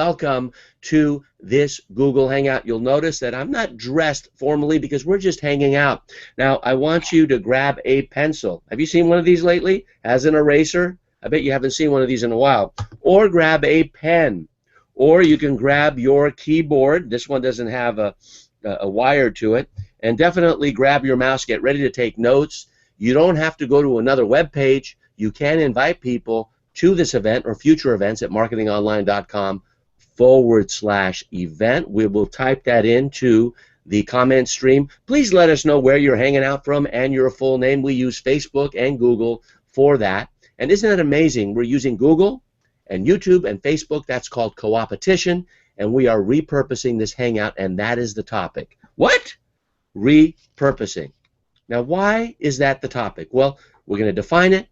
Welcome to this Google Hangout. You'll notice that I'm not dressed formally because we're just hanging out. Now, I want you to grab a pencil. Have you seen one of these lately? As an eraser? I bet you haven't seen one of these in a while. Or grab a pen. Or you can grab your keyboard. This one doesn't have a wire to it. And definitely grab your mouse. Get ready to take notes. You don't have to go to another web page. You can invite people to this event or future events at marketingonline.com/event. We will type that into the comment stream. Please let us know where you're hanging out from and your full name. We use Facebook and Google for that. And isn't that amazing? We're using Google and YouTube and Facebook. That's called co-opetition. And we are repurposing this hangout, and that is the topic. What? Repurposing. Now, why is that the topic? Well, we're going to define it.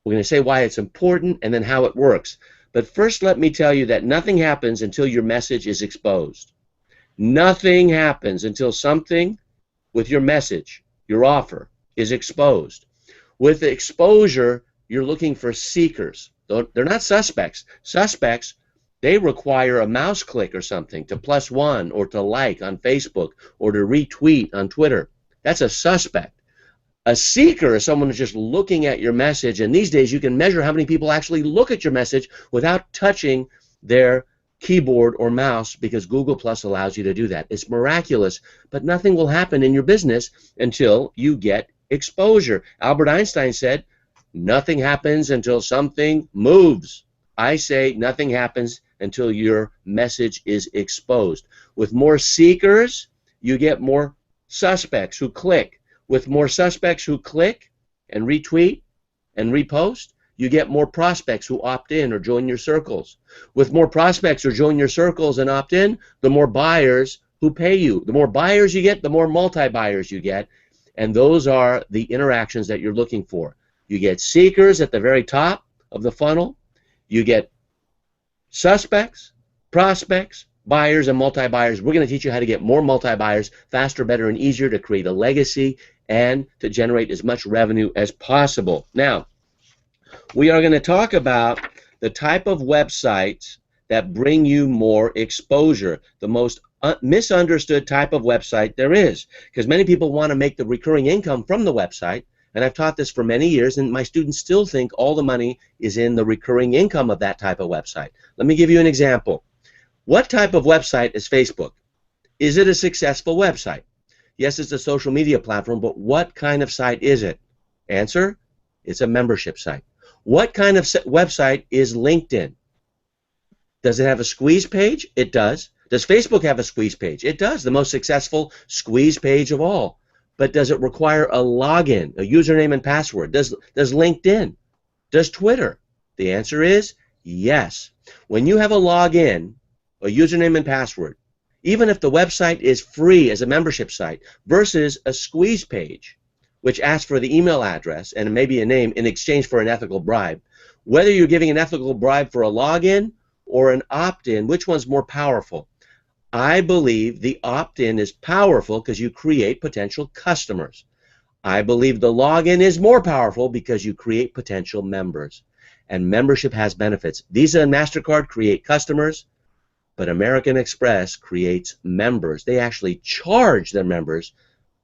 We're going to say why it's important and then how it works. But first, let me tell you that nothing happens until your message is exposed. Nothing happens until something with your message, your offer, is exposed. With the exposure, you're looking for seekers. They're not suspects. Suspects, they require a mouse click or something to +1 or to like on Facebook or to retweet on Twitter. That's a suspect. A seeker is someone who's just looking at your message, and these days you can measure how many people actually look at your message without touching their keyboard or mouse because Google Plus allows you to do that. It's miraculous, but nothing will happen in your business until you get exposure. Albert Einstein said, nothing happens until something moves. I say nothing happens until your message is exposed. With more seekers, you get more suspects who click. With more suspects who click and retweet and repost, you get more prospects who opt in or join your circles. With more prospects who join your circles and opt in, the more buyers who pay you. The more buyers you get, the more multi-buyers you get, and those are the interactions that you're looking for. You get seekers at the very top of the funnel. You get suspects, prospects, buyers, and multi-buyers. We're going to teach you how to get more multi-buyers faster, better, and easier to create a legacy and to generate as much revenue as possible. Now, we are going to talk about the type of websites that bring you more exposure, the most misunderstood type of website there is, because many people want to make the recurring income from the website, and I've taught this for many years, and my students still think all the money is in the recurring income of that type of website. Let me give you an example. What type of website is Facebook? Is it a successful website? Yes, it's a social media platform, but what kind of site is it? Answer, it's a membership site. What kind of website is LinkedIn? Does it have a squeeze page? It does. Does Facebook have a squeeze page? It does, the most successful squeeze page of all. But does it require a login, a username and password? Does LinkedIn? Does Twitter? The answer is yes. When you have a login, a username and password, even if the website is free as a membership site versus a squeeze page, which asks for the email address and maybe a name in exchange for an ethical bribe, whether you're giving an ethical bribe for a login or an opt-in, which one's more powerful? I believe the opt-in is powerful because you create potential customers. I believe the login is more powerful because you create potential members. And membership has benefits. Visa and MasterCard create customers, but American Express creates members. They actually charge their members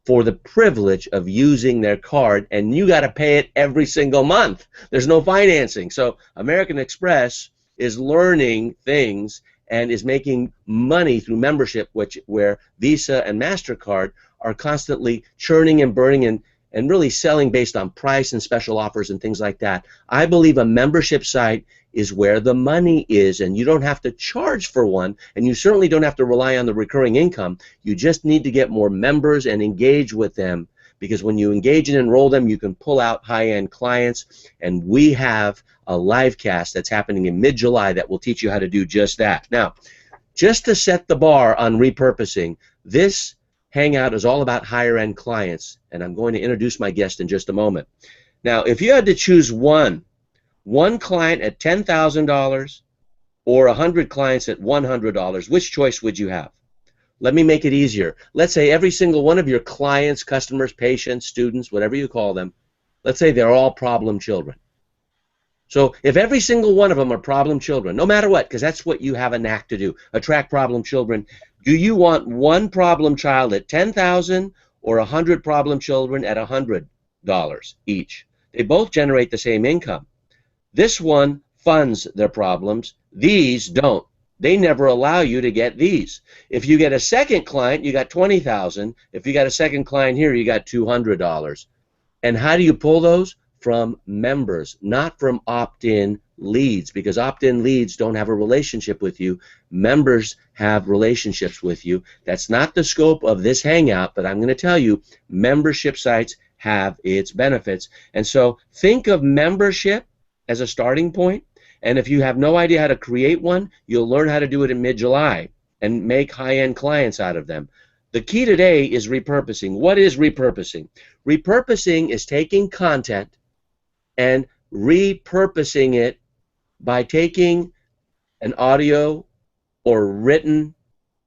for the privilege of using their card, and you got to pay it every single month. There's no financing. So American Express is learning things and is making money through membership, where Visa and MasterCard are constantly churning and burning and really selling based on price and special offers and things like that. I believe a membership site is where the money is, and you don't have to charge for one, and you certainly don't have to rely on the recurring income. You just need to get more members and engage with them, because when you engage and enroll them, you can pull out high-end clients, and we have a live cast that's happening in mid-July that will teach you how to do just that. Now, just to set the bar on repurposing, this hangout is all about higher-end clients, and I'm going to introduce my guest in just a moment. Now, if you had to choose one client at $10,000 or 100 clients at $100, which choice would you have? Let me make it easier. Let's say every single one of your clients, customers, patients, students, whatever you call them, let's say they're all problem children. So if every single one of them are problem children, no matter what, because that's what you have a knack to do, attract problem children, do you want one problem child at $10,000 or 100 problem children at $100 each? They both generate the same income. This one funds their problems. These don't. They never allow you to get these. If you get a second client, you got $20,000. If you got a second client here, you got $200. And how do you pull those? From members, not from opt-in leads, because opt-in leads don't have a relationship with you. Members have relationships with you. That's not the scope of this hangout, but I'm going to tell you, membership sites have its benefits. And so think of membership as a starting point, and if you have no idea how to create one, you'll learn how to do it in mid-July and make high-end clients out of them. The key today is repurposing. What is repurposing? Repurposing is taking content and repurposing it by taking an audio or written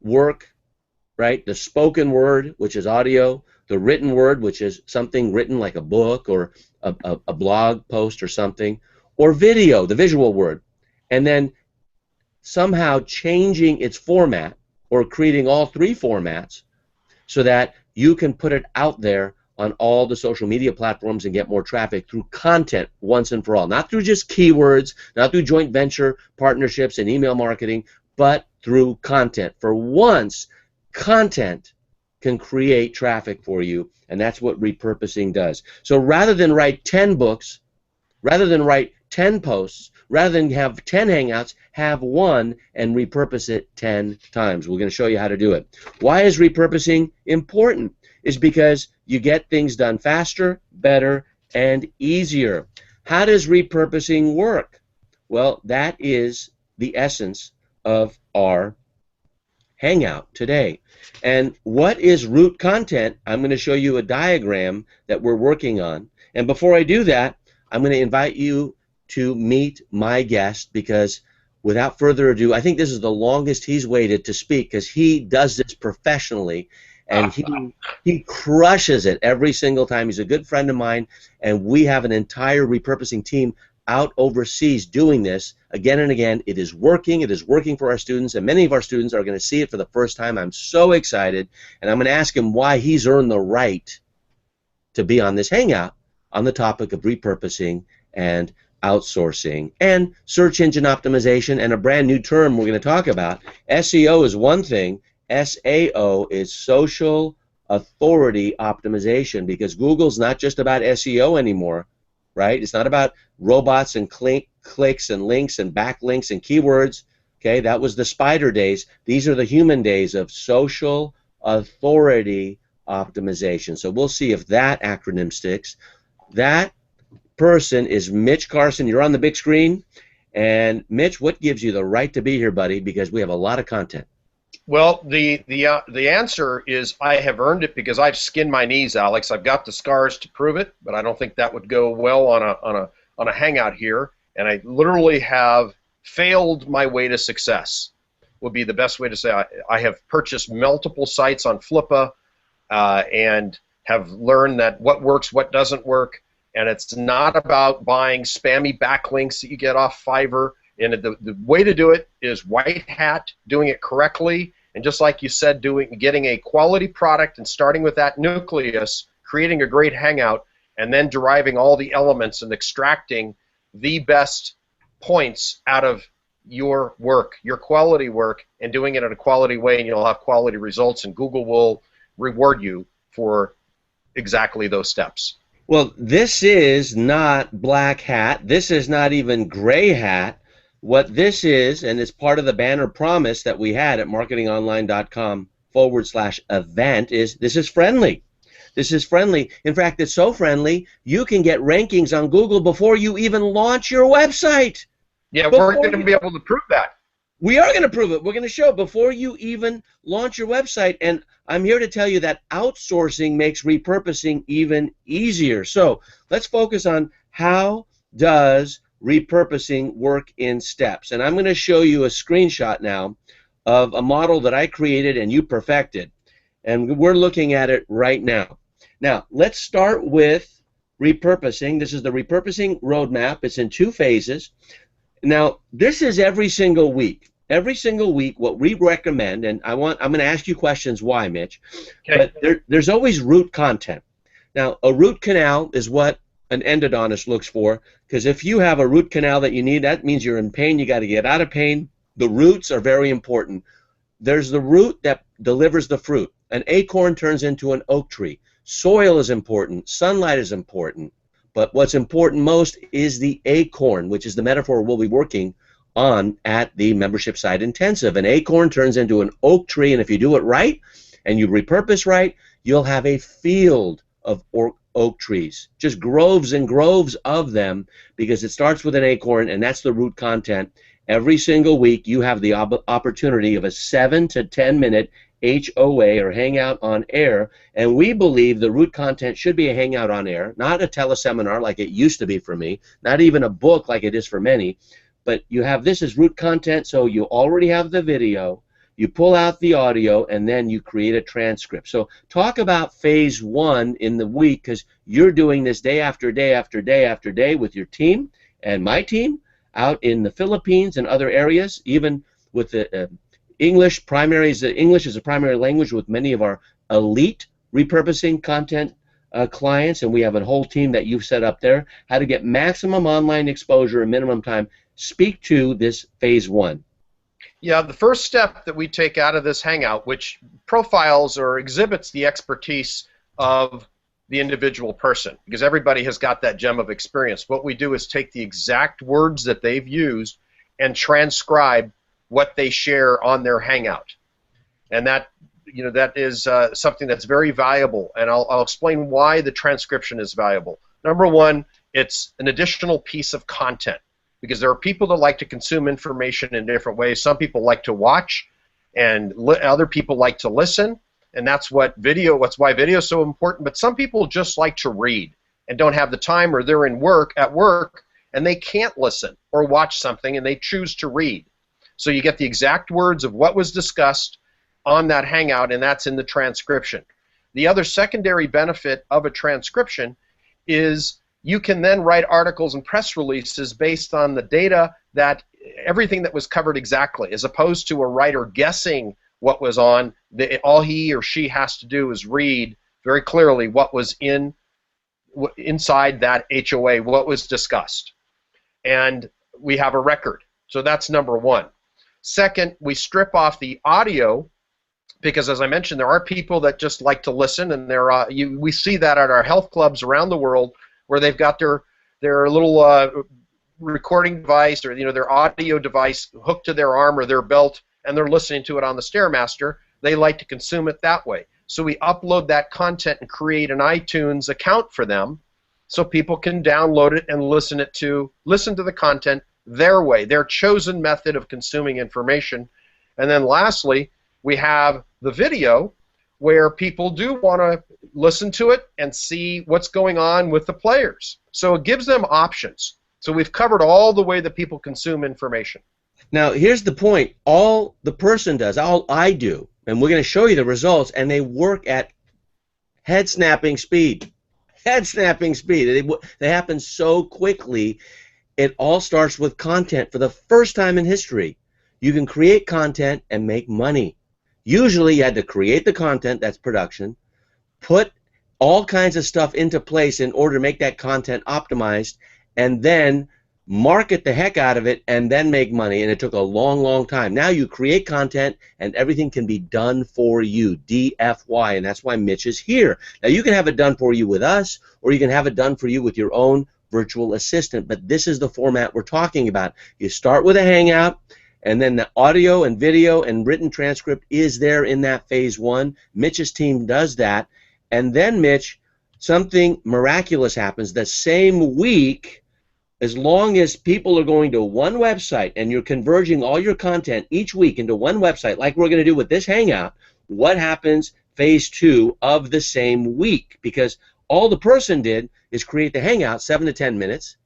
work, right? The spoken word, which is audio, the written word, which is something written like a book or a blog post or something, or video, the visual word, and then somehow changing its format or creating all three formats so that you can put it out there on all the social media platforms and get more traffic through content once and for all. Not through just keywords, not through joint venture partnerships and email marketing, but through content. For once, content can create traffic for you, and that's what repurposing does. So rather than write 10 books, rather than write 10 posts, rather than have 10 hangouts, have one and repurpose it 10 times. We're going to show you how to do it. Why is repurposing important? Is because you get things done faster, better, and easier. How does repurposing work? Well, that is the essence of our hangout today. And what is root content? I'm going to show you a diagram that we're working on. And before I do that, I'm going to invite you to meet my guest, because without further ado, I think this is the longest he's waited to speak, because he does this professionally, and he crushes it every single time. He's a good friend of mine, and we have an entire repurposing team out overseas doing this again and again. It is working. It is working for our students, and many of our students are going to see it for the first time. I'm so excited, and I'm going to ask him why he's earned the right to be on this hangout on the topic of repurposing and outsourcing and search engine optimization, and a brand new term we're going to talk about. SEO is one thing. SAO is social authority optimization, because Google's not just about SEO anymore, right? It's not about robots and clicks and links and backlinks and keywords. Okay, that was the spider days. These are the human days of social authority optimization. So we'll see if that acronym sticks. That person is Mitch Carson. You're on the big screen. And Mitch, what gives you the right to be here, buddy? Because we have a lot of content. Well, the answer is I have earned it because I've skinned my knees, Alex. I've got the scars to prove it, but I don't think that would go well on a hangout here. And I literally have failed my way to success, would be the best way to say. I have purchased multiple sites on Flippa and have learned that what works, what doesn't work. And it's not about buying spammy backlinks that you get off Fiverr. And the way to do it is white hat, doing it correctly, and just like you said, getting a quality product and starting with that nucleus, creating a great hangout, and then deriving all the elements and extracting the best points out of your work, your quality work, and doing it in a quality way, and you'll have quality results, and Google will reward you for exactly those steps. Well, this is not black hat. This is not even gray hat. What this is, and it's part of the banner promise that we had at marketingonline.com/event, is this is friendly. This is friendly. In fact, it's so friendly, you can get rankings on Google before you even launch your website. Yeah, we're going to be able to prove that. We are going to prove it. We're going to show it before you even launch your website. And I'm here to tell you that outsourcing makes repurposing even easier. So let's focus on how does repurposing work in steps. And I'm going to show you a screenshot now of a model that I created and you perfected. And we're looking at it right now. Now, let's start with Repurposing. This is the Repurposing Roadmap. It's in 2 phases. Now, this is every single week. Every single week, what we recommend, and I'm going to ask you questions why, Mitch, Okay. but there's always root content. Now, a root canal is what an endodontist looks for, because if you have a root canal that you need, that means you're in pain. You got to get out of pain. The roots are very important. There's the root that delivers the fruit. An acorn turns into an oak tree. Soil is important. Sunlight is important. But what's important most is the acorn, which is the metaphor we'll be working on at the membership site intensive. An acorn turns into an oak tree, and if you do it right and you repurpose right, you'll have a field of oak trees, just groves and groves of them, because it starts with an acorn, and that's the root content. Every single week you have the opportunity of a 7 to 10 minute HOA, or hangout on air, and we believe the root content should be a hangout on air, not a teleseminar like it used to be for me, not even a book like it is for many, but you have this as root content, so you already have the video, you pull out the audio, and then you create a transcript. So talk about phase 1 in the week, because you're doing this day after day after day after day with your team and my team out in the Philippines and other areas, even with the English primaries. English is a primary language with many of our elite repurposing content clients, and we have a whole team that you've set up there. How to get maximum online exposure in minimum time. Speak to this phase 1. Yeah, the first step that we take out of this hangout, which profiles or exhibits the expertise of the individual person, because everybody has got that gem of experience. What we do is take the exact words that they've used and transcribe what they share on their hangout, and that is something that's very valuable. And I'll explain why the transcription is valuable. Number one, it's an additional piece of content, because there are people that like to consume information in different ways. Some people like to watch, and other people like to listen, and that's why video is so important. But some people just like to read and don't have the time, or they're at work and they can't listen or watch something, and they choose to read. So you get the exact words of what was discussed on that hangout, and that's in the transcription. The other secondary benefit of a transcription is you can then write articles and press releases based on the data, that everything that was covered exactly, as opposed to a writer guessing what was on. All he or she has to do is read very clearly what was inside that HOA, what was discussed. And we have a record. So that's number one. Second, we strip off the audio, because as I mentioned, there are people that just like to listen, and we see that at our health clubs around the world, where they've got their little recording device, or their audio device hooked to their arm or their belt, and they're listening to it on the Stairmaster. They like to consume it that way. So we upload that content and create an iTunes account for them, so people can download it and listen to the content their way, their chosen method of consuming information. And then lastly, we have the video, where people do want to listen to it and see what's going on with the players. So it gives them options. So we've covered all the way that people consume information. Now, here's the point. All the person does, all I do, and we're going to show you the results, and they work at head-snapping speed. Head-snapping speed. They happen so quickly. It all starts with content for the first time in history. You can create content and make money. Usually you had to create the content, that's production, put all kinds of stuff into place in order to make that content optimized, and then market the heck out of it and then make money. And it took a long, long time. Now you create content and everything can be done for you, DFY, and that's why Mitch is here. Now you can have it done for you with us, or you can have it done for you with your own virtual assistant, but this is the format we're talking about. You start with a hangout, and then the audio and video and written transcript is there in that phase 1. Mitch's team does that, and then, Mitch, something miraculous happens the same week. As long as people are going to one website and you're converging all your content each week into one website, like we're going to do with this hangout, what happens phase 2 of the same week? Because all the person did is create the hangout, 7 to 10 minutes,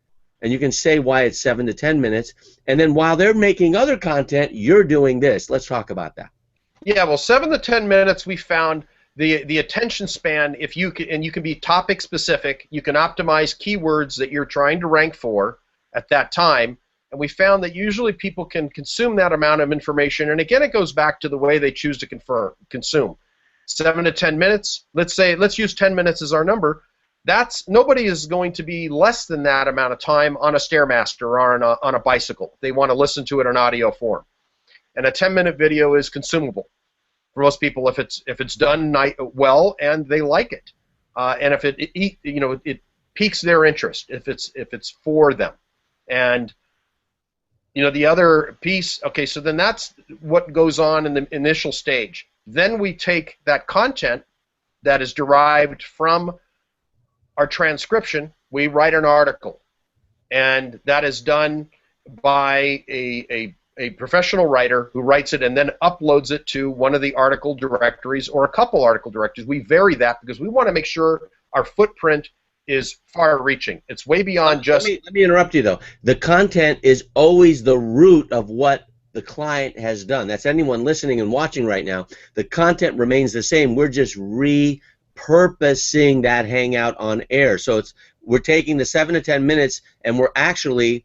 and you can say why it's 7 to 10 minutes, and then while they're making other content, you're doing this. Let's talk about that. Yeah, well, 7 to 10 minutes we found the attention span, if you can, and you can be topic specific, you can optimize keywords that you're trying to rank for at that time, and we found that usually people can consume that amount of information, and again it goes back to the way they choose to consume. 7 to 10 minutes, let's use 10 minutes as our number. Nobody is going to be less than that amount of time on a Stairmaster or on a bicycle. They want to listen to it in audio form, and a 10-minute video is consumable for most people if it's done well and they like it, and if it piques their interest, if it's for them. And the other piece, okay, so then that's what goes on in the initial stage. Then we take that content that is derived from our transcription, we write an article, and that is done by a professional writer who writes it and then uploads it to one of the article directories or a couple article directories. We vary that because we want to make sure our footprint is far-reaching. It's way beyond just... Let me interrupt you, though. The content is always the root of what the client has done. That's anyone listening and watching right now. The content remains the same. We're just repurposing that hangout on air. So we're taking the 7 to 10 minutes and we're actually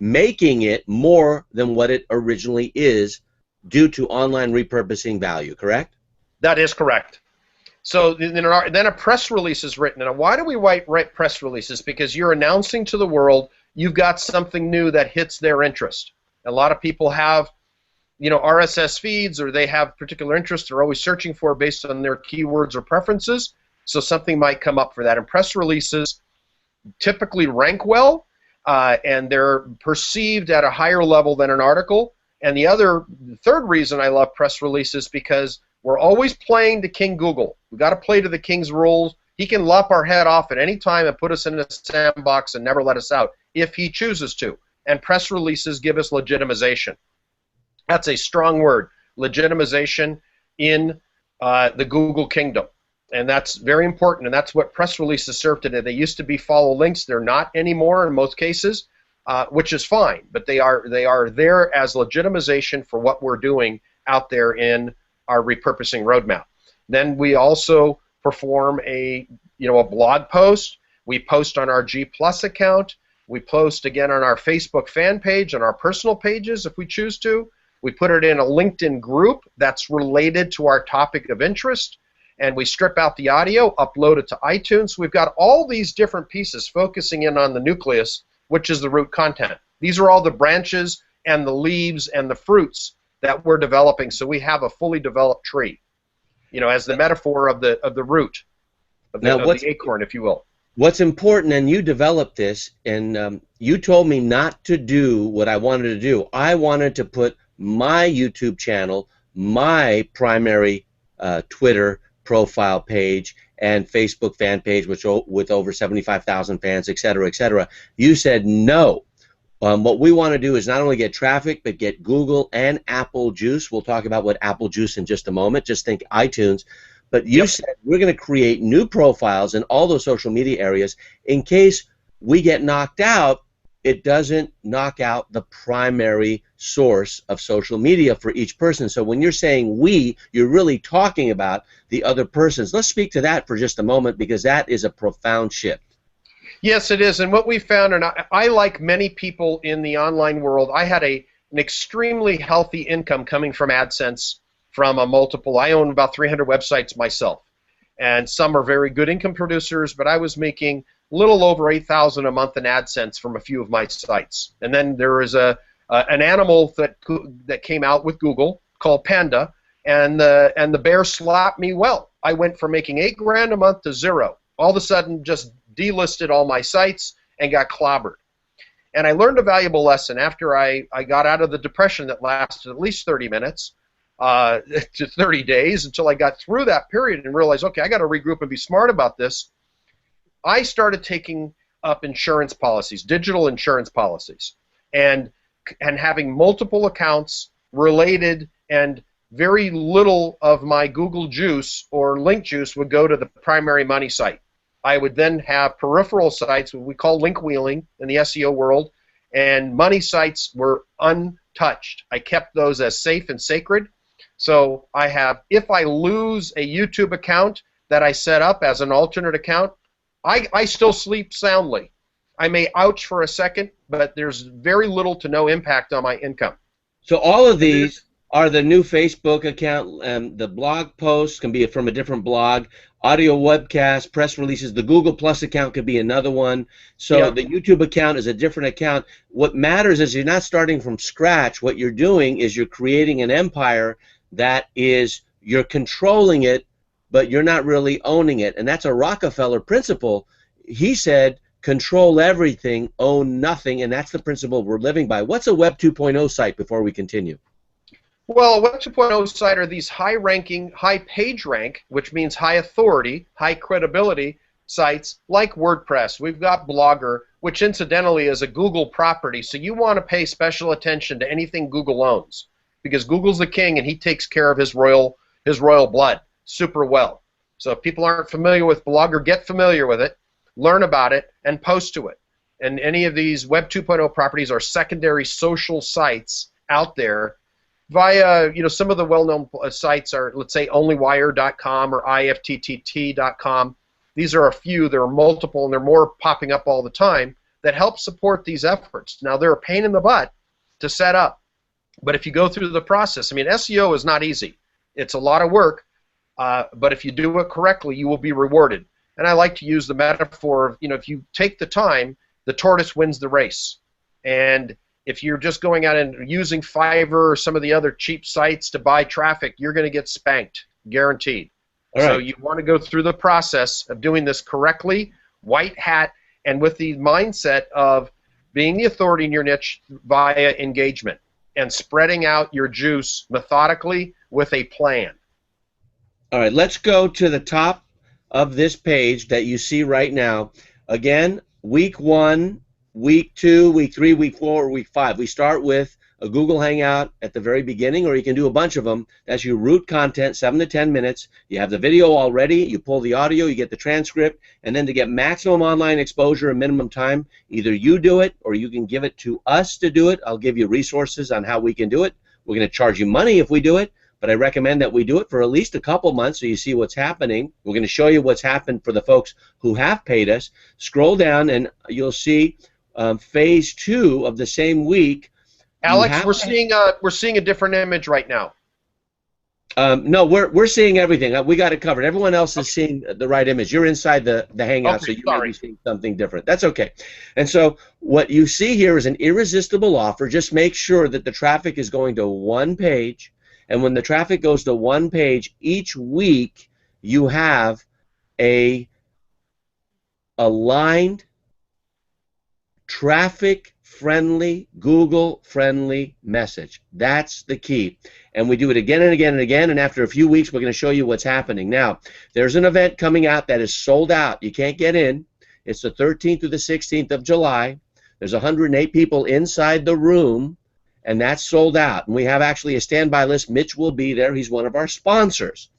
making it more than what it originally is due to online repurposing value, correct? That is correct. So then a press release is written. And why do we write press releases? Because you're announcing to the world you've got something new that hits their interest. A lot of people have RSS feeds, or they have particular interests they're always searching for based on their keywords or preferences, so something might come up for that. And press releases typically rank well, and they're perceived at a higher level than an article. And the third reason I love press releases, because we're always playing to King Google. We've got to play to the King's rules. He can lop our head off at any time and put us in a sandbox and never let us out if he chooses to. And press releases give us legitimization. That's a strong word, legitimization in the Google kingdom. And that's very important, and that's what press releases serve today. They used to be follow links. They're not anymore in most cases, which is fine, but they are there as legitimization for what we're doing out there in our repurposing roadmap. Then we also perform a blog post. We post on our G+ account. We post again on our Facebook fan page, on our personal pages if we choose to. We put it in a LinkedIn group that's related to our topic of interest, and we strip out the audio, upload it to iTunes. So we've got all these different pieces focusing in on the nucleus, which is the root content. These are all the branches and the leaves and the fruits that we're developing, so we have a fully developed tree, as the metaphor of the root, of the acorn, if you will. What's important, and you developed this, and you told me not to do what I wanted to do. I wanted to put my YouTube channel, my primary Twitter profile page, and Facebook fan page, with over 75,000 fans, et cetera, you said no. What we want to do is not only get traffic, but get Google and Apple Juice. We'll talk about what Apple Juice in just a moment. Just think iTunes. But you said we're going to create new profiles in all those social media areas in case we get knocked out. It doesn't knock out the primary source of social media for each person. So when you're saying we, you're really talking about the other persons. Let's speak to that for just a moment, because that is a profound shift. Yes, it is. And what we found, and I like many people in the online world, I had an extremely healthy income coming from AdSense from a multiple. I own about 300 websites myself, and some are very good income producers, but I was making a little over $8,000 a month in AdSense from a few of my sites. And then there is an animal that came out with Google called Panda, and the bear slapped me well. I went from making $8 grand a month to zero. All of a sudden, just delisted all my sites and got clobbered. And I learned a valuable lesson after I got out of the depression that lasted at least 30 minutes to 30 days, until I got through that period and realized, okay, I got to regroup and be smart about this. I started taking up insurance policies, digital insurance policies, and having multiple accounts related, and very little of my Google Juice or Link Juice would go to the primary money site. I would then have peripheral sites, what we call link wheeling in the SEO world, and money sites were untouched. I kept those as safe and sacred. So I have, if I lose a YouTube account that I set up as an alternate account, I still sleep soundly. I may ouch for a second, but there's very little to no impact on my income. So all of these are the new Facebook account. The blog posts can be from a different blog. Audio webcasts, press releases. The Google Plus account could be another one. So the YouTube account is a different account. What matters is you're not starting from scratch. What you're doing is you're creating an empire that is, you're controlling it, but you're not really owning it. And that's a Rockefeller principle. He said, control everything, own nothing, and that's the principle we're living by. What's a Web 2.0 site before we continue? Well, a Web 2.0 site are these high-ranking, high page rank, which means high authority, high credibility sites like WordPress. We've got Blogger, which incidentally is a Google property, so you want to pay special attention to anything Google owns, because Google's the king and he takes care of his royal blood super well. So if people aren't familiar with Blogger, get familiar with it, learn about it, and post to it. And any of these Web 2.0 properties are secondary social sites out there via, some of the well-known sites are, let's say, onlywire.com or ifttt.com. These are a few. There are multiple, and there are more popping up all the time that help support these efforts. Now, they're a pain in the butt to set up, but if you go through the process, SEO is not easy. It's a lot of work, but if you do it correctly, you will be rewarded. And I like to use the metaphor of, if you take the time, the tortoise wins the race. And if you're just going out and using Fiverr or some of the other cheap sites to buy traffic, you're going to get spanked, guaranteed. So you want to go through the process of doing this correctly, white hat, and with the mindset of being the authority in your niche via engagement and spreading out your juice methodically with a plan. All right, let's go to the top of this page that you see right now. Again, week 1, week 2, week 3, week 4, week 5. We start with a Google Hangout at the very beginning, or you can do a bunch of them. That's your root content, 7 to 10 minutes. You have the video already. You pull the audio, you get the transcript, and then to get maximum online exposure and minimum time, either you do it or you can give it to us to do it. I'll give you resources on how we can do it. We're going to charge you money if we do it, but I recommend that we do it for at least a couple months so you see what's happening. We're going to show you what's happened for the folks who have paid us. Scroll down and you'll see phase 2 of the same week. Alex, we're seeing a different image right now. No, we're seeing everything. We got it covered. Everyone else is seeing the right image. You're inside the Hangout, so you may be seeing something different. That's okay. And so what you see here is an irresistible offer. Just make sure that the traffic is going to one page, and when the traffic goes to one page, each week you have a aligned, traffic-friendly, Google-friendly message. That's the key. And we do it again and again and again, and after a few weeks, we're going to show you what's happening. Now, there's an event coming out that is sold out. You can't get in. It's the 13th through the 16th of July. There's 108 people inside the room, and that's sold out. And we have actually a standby list. Mitch will be there. He's one of our sponsors.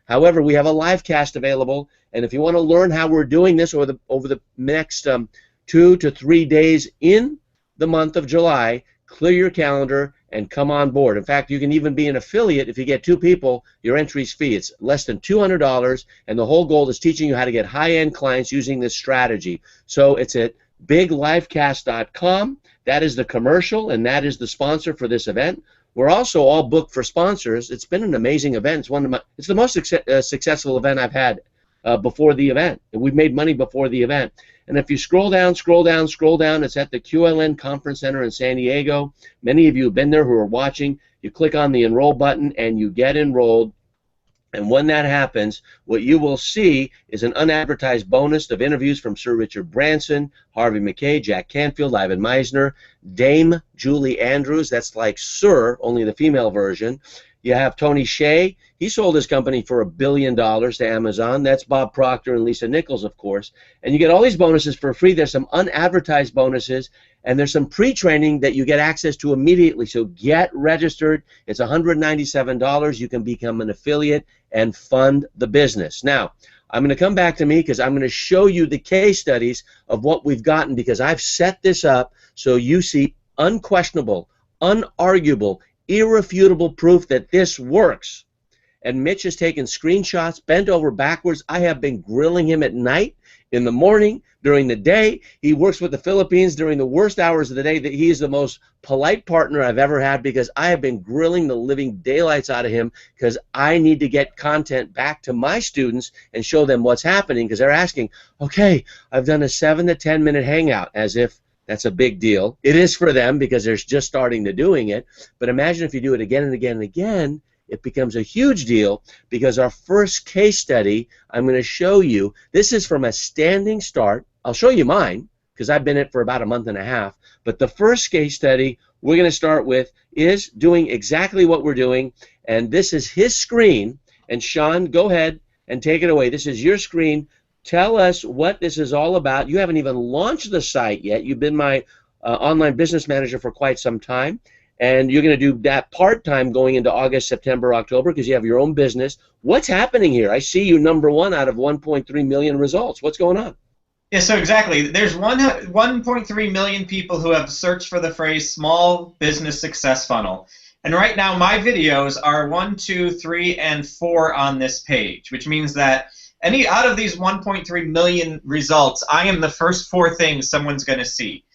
However, we have a live cast available, and if you want to learn how we're doing this over the next 2 to 3 days in the month of July, clear your calendar and come on board. In fact, you can even be an affiliate. If you get 2 people, your entry's fee. It's less than $200, and the whole goal is teaching you how to get high-end clients using this strategy. So it's at biglivecast.com. That is the commercial, and that is the sponsor for this event. We're also all booked for sponsors. It's been an amazing event. It's the most successful event I've had before the event. We've made money before the event. And if you scroll down, it's at the QLN Conference Center in San Diego. Many of you have been there who are watching. You click on the enroll button and you get enrolled. And when that happens, what you will see is an unadvertised bonus of interviews from Sir Richard Branson, Harvey Mackay, Jack Canfield, Ivan Meisner, Dame Julie Andrews. That's like Sir, only the female version. You have Tony Hsieh. He sold his company for $1 billion to Amazon. That's Bob Proctor and Lisa Nichols, of course. And you get all these bonuses for free. There's some unadvertised bonuses, and there's some pre-training that you get access to immediately. So get registered. It's $197. You can become an affiliate and fund the business. Now, I'm going to come back to me because I'm going to show you the case studies of what we've gotten, because I've set this up so you see unquestionable, unarguable, irrefutable proof that this works. And Mitch has taken screenshots, bent over backwards. I have been grilling him at night, in the morning, during the day. He works with the Philippines during the worst hours of the day. That he is the most polite partner I've ever had, because I have been grilling the living daylights out of him, because I need to get content back to my students and show them what's happening, because they're asking, okay, I've done a 7 to 10 minute hangout, as if that's a big deal. It is for them because they're just starting to doing it. But imagine if you do it again and again and again, it becomes a huge deal, because our first case study I'm going to show you, this is from a standing start. I'll show you mine because I've been in it for about a month and a half. But the first case study we're going to start with is doing exactly what we're doing. And this is his screen. And Sean, go ahead and take it away. This is your screen. Tell us what this is all about. You haven't even launched the site yet. You've been my online business manager for quite some time. And you're going to do that part-time going into August, September, October, because you have your own business. What's happening here? I see you #1 out of 1.3 million results. What's going on? Yeah, so exactly. There's 1.3 million people who have searched for the phrase small business success funnel. And right now, my videos are 1, 2, 3, and 4 on this page, which means that out of these 1.3 million results, I am the first 4 things someone's going to see.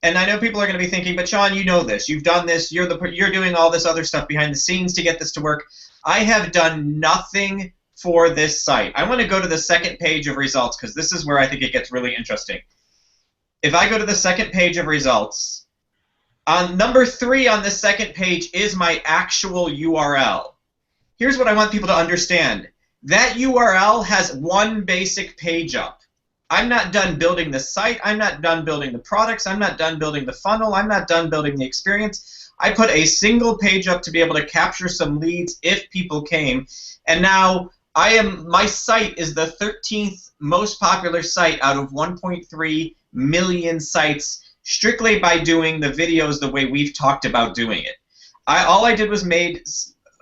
And I know people are going to be thinking, but Sean, you know this. You've done this. You're doing all this other stuff behind the scenes to get this to work. I have done nothing for this site. I want to go to the second page of results, because this is where I think it gets really interesting. If I go to the second page of results, on number 3 on the second page is my actual URL. Here's what I want people to understand. That URL has one basic page up. I'm not done building the site. I'm not done building the products. I'm not done building the funnel. I'm not done building the experience. I put a single page up to be able to capture some leads if people came. And now my site is the 13th most popular site out of 1.3 million sites, strictly by doing the videos the way we've talked about doing it. All I did was made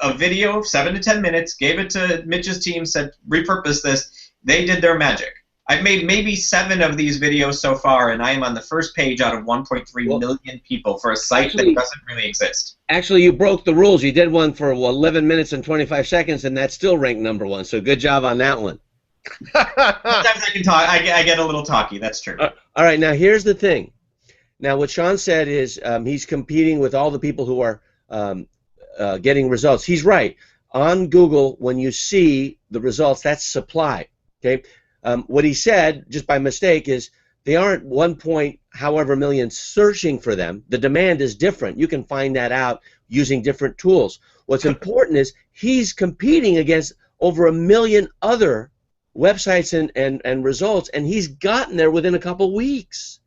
a video of 7 to 10 minutes, gave it to Mitch's team, said repurpose this. They did their magic. I've made maybe 7 of these videos so far, and I am on the first page out of 1.3 million people for a site that doesn't really exist. Actually, you broke the rules. You did one for 11 minutes and 25 seconds, and that's still ranked #1. So good job on that one. Sometimes I can talk. I get a little talky. That's true. All right. Now here's the thing. Now what Sean said is he's competing with all the people who are getting results. He's right. On Google, when you see the results, that's supply. Okay. What he said, just by mistake, is they aren't 1 point however million searching for them. The demand is different. You can find that out using different tools. What's important is he's competing against over 1 million other websites and results, and he's gotten there within a couple weeks.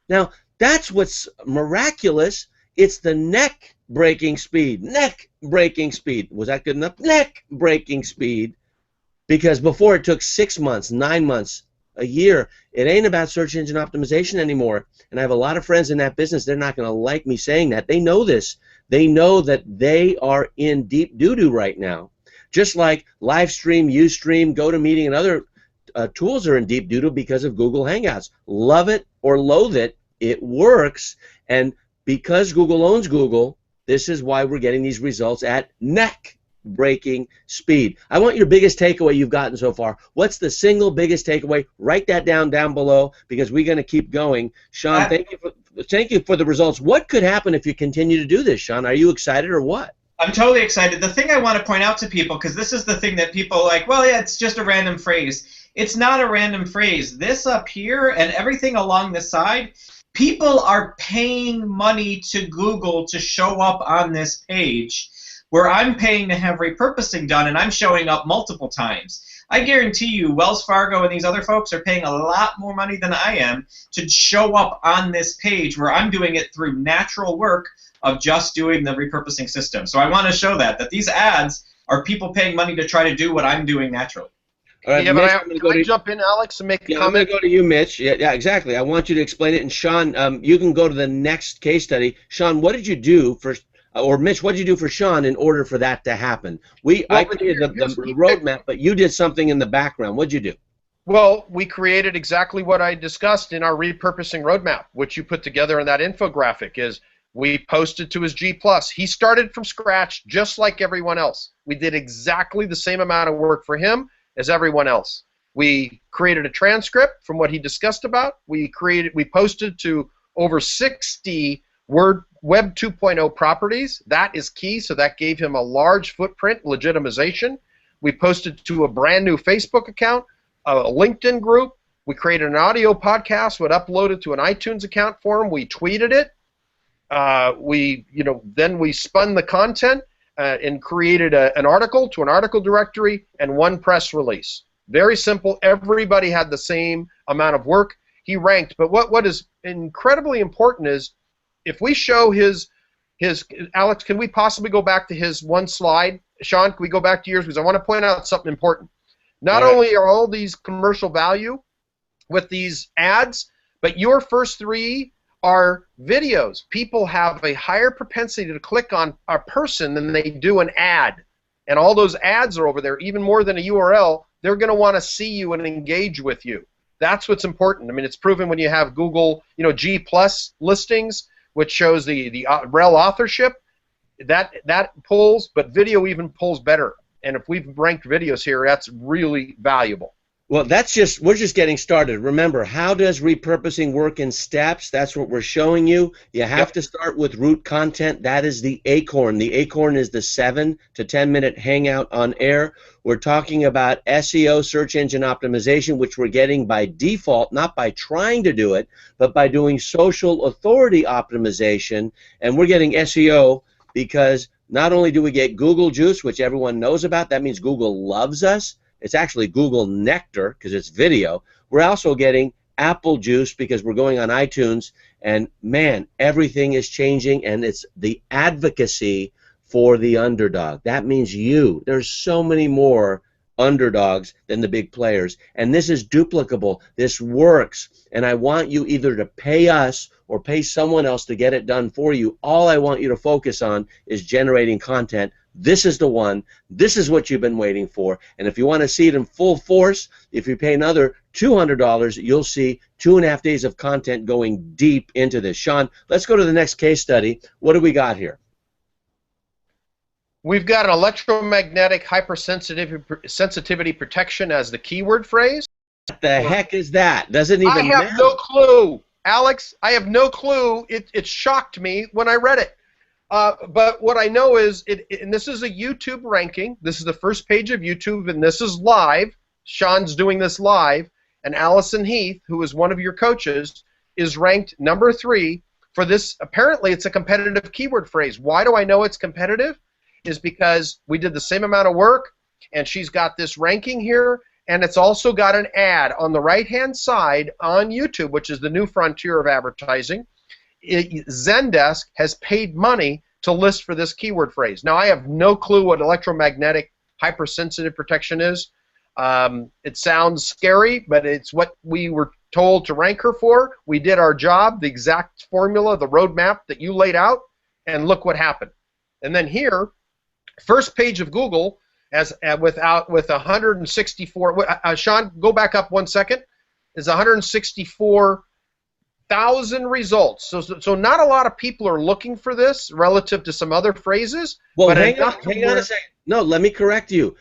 Now, that's what's miraculous. It's the neck-breaking speed. Neck-breaking speed. Was that good enough? Neck-breaking speed. Because before it took 6 months, 9 months, a year. It ain't about search engine optimization anymore. And I have a lot of friends in that business. They're not going to like me saying that. They know this. They know that they are in deep doo-doo right now. Just like Livestream, Ustream, GoToMeeting, and other tools are in deep doo-doo because of Google Hangouts. Love it or loathe it, it works. And because Google owns Google, this is why we're getting these results at neck-breaking speed. I want your biggest takeaway you've gotten so far. What's the single biggest takeaway? Write that down below, because we're going to keep going. Sean, thank you for the results. What could happen if you continue to do this, Sean? Are you excited or what? I'm totally excited. The thing I want to point out to people, because this is the thing that people like, well, yeah, it's just a random phrase. It's not a random phrase. This up here and everything along the side, people are paying money to Google to show up on this page, where I'm paying to have repurposing done, and I'm showing up multiple times. I guarantee you Wells Fargo and these other folks are paying a lot more money than I am to show up on this page, where I'm doing it through natural work of just doing the repurposing system. So I want to show that these ads are people paying money to try to do what I'm doing naturally. All right, yeah, Mitch, can I jump in, Alex, and make a comment? I'm going to go to you, Mitch. Yeah, exactly. I want you to explain it. And Sean, you can go to the next case study. Sean, what did you do for, or Mitch, what did you do for Sean in order for that to happen? I created the roadmap, but you did something in the background. What did you do? Well, we created exactly what I discussed in our repurposing roadmap, which you put together in that infographic. Is We posted to his G+. He started from scratch just like everyone else. We did exactly the same amount of work for him as everyone else. We created a transcript from what he discussed about. We posted to over 60 Web 2.0 properties. That is key, so that gave him a large footprint legitimization. We posted to a brand new Facebook account, a LinkedIn group. We created an audio podcast, would upload it to an iTunes account for him. We tweeted it. Then we spun the content and created an article to an article directory and one press release. Very simple. Everybody had the same amount of work. He ranked. But what is incredibly important is if we show his Alex, can we possibly go back to his one slide? Sean, can we go back to yours? Because I want to point out something important. Not only are all these commercial value with these ads, but your first three are videos. People have a higher propensity to click on a person than they do an ad. And all those ads are over there, even more than a URL. They're going to want to see you and engage with you. That's what's important. I mean, it's proven when you have Google, G+ listings, which shows the rel authorship, that pulls, but video even pulls better. And if we've ranked videos here, that's really valuable. Well, we're just getting started. Remember, how does repurposing work in steps? That's what we're showing you. You have to start with root content. That is the acorn. The acorn is the 7 to 10 minute hangout on air. We're talking about SEO, search engine optimization, which we're getting by default, not by trying to do it, but by doing social authority optimization. And we're getting SEO because not only do we get Google Juice, which everyone knows about, that means Google loves us. It's actually Google Nectar because it's video. We're also getting Apple Juice because we're going on iTunes, and man, everything is changing, and it's the advocacy for the underdog. That means you. There's so many more underdogs than the big players, and this is duplicable. This works, and I want you either to pay us or pay someone else to get it done for you. All I want you to focus on is generating content. This is the one. This is what you've been waiting for. And if you want to see it in full force, if you pay another $200, you'll see 2.5 days of content going deep into this. Sean, let's go to the next case study. What do we got here? We've got an electromagnetic hypersensitivity protection as the keyword phrase. What the heck is that? Doesn't even matter. I have no clue. Alex, I have no clue. It shocked me when I read it. But what I know is, and this is a YouTube ranking. This is the first page of YouTube, and this is live. Sean's doing this live, and Allison Heath, who is one of your coaches, is ranked number 3 for this. Apparently, it's a competitive keyword phrase. Why do I know it's competitive? Is because we did the same amount of work, and she's got this ranking here, and it's also got an ad on the right-hand side on YouTube, which is the new frontier of advertising. Zendesk has paid money to list for this keyword phrase. Now, I have no clue what electromagnetic hypersensitive protection is. It sounds scary, but it's what we were told to rank her for. We did our job, the exact formula, the roadmap that you laid out, and look what happened. And then here, first page of Google, with 164. Sean, go back up 1 second. Is 164,000 results. So not a lot of people are looking for this relative to some other phrases. Well, but hang on a second. No, let me correct you.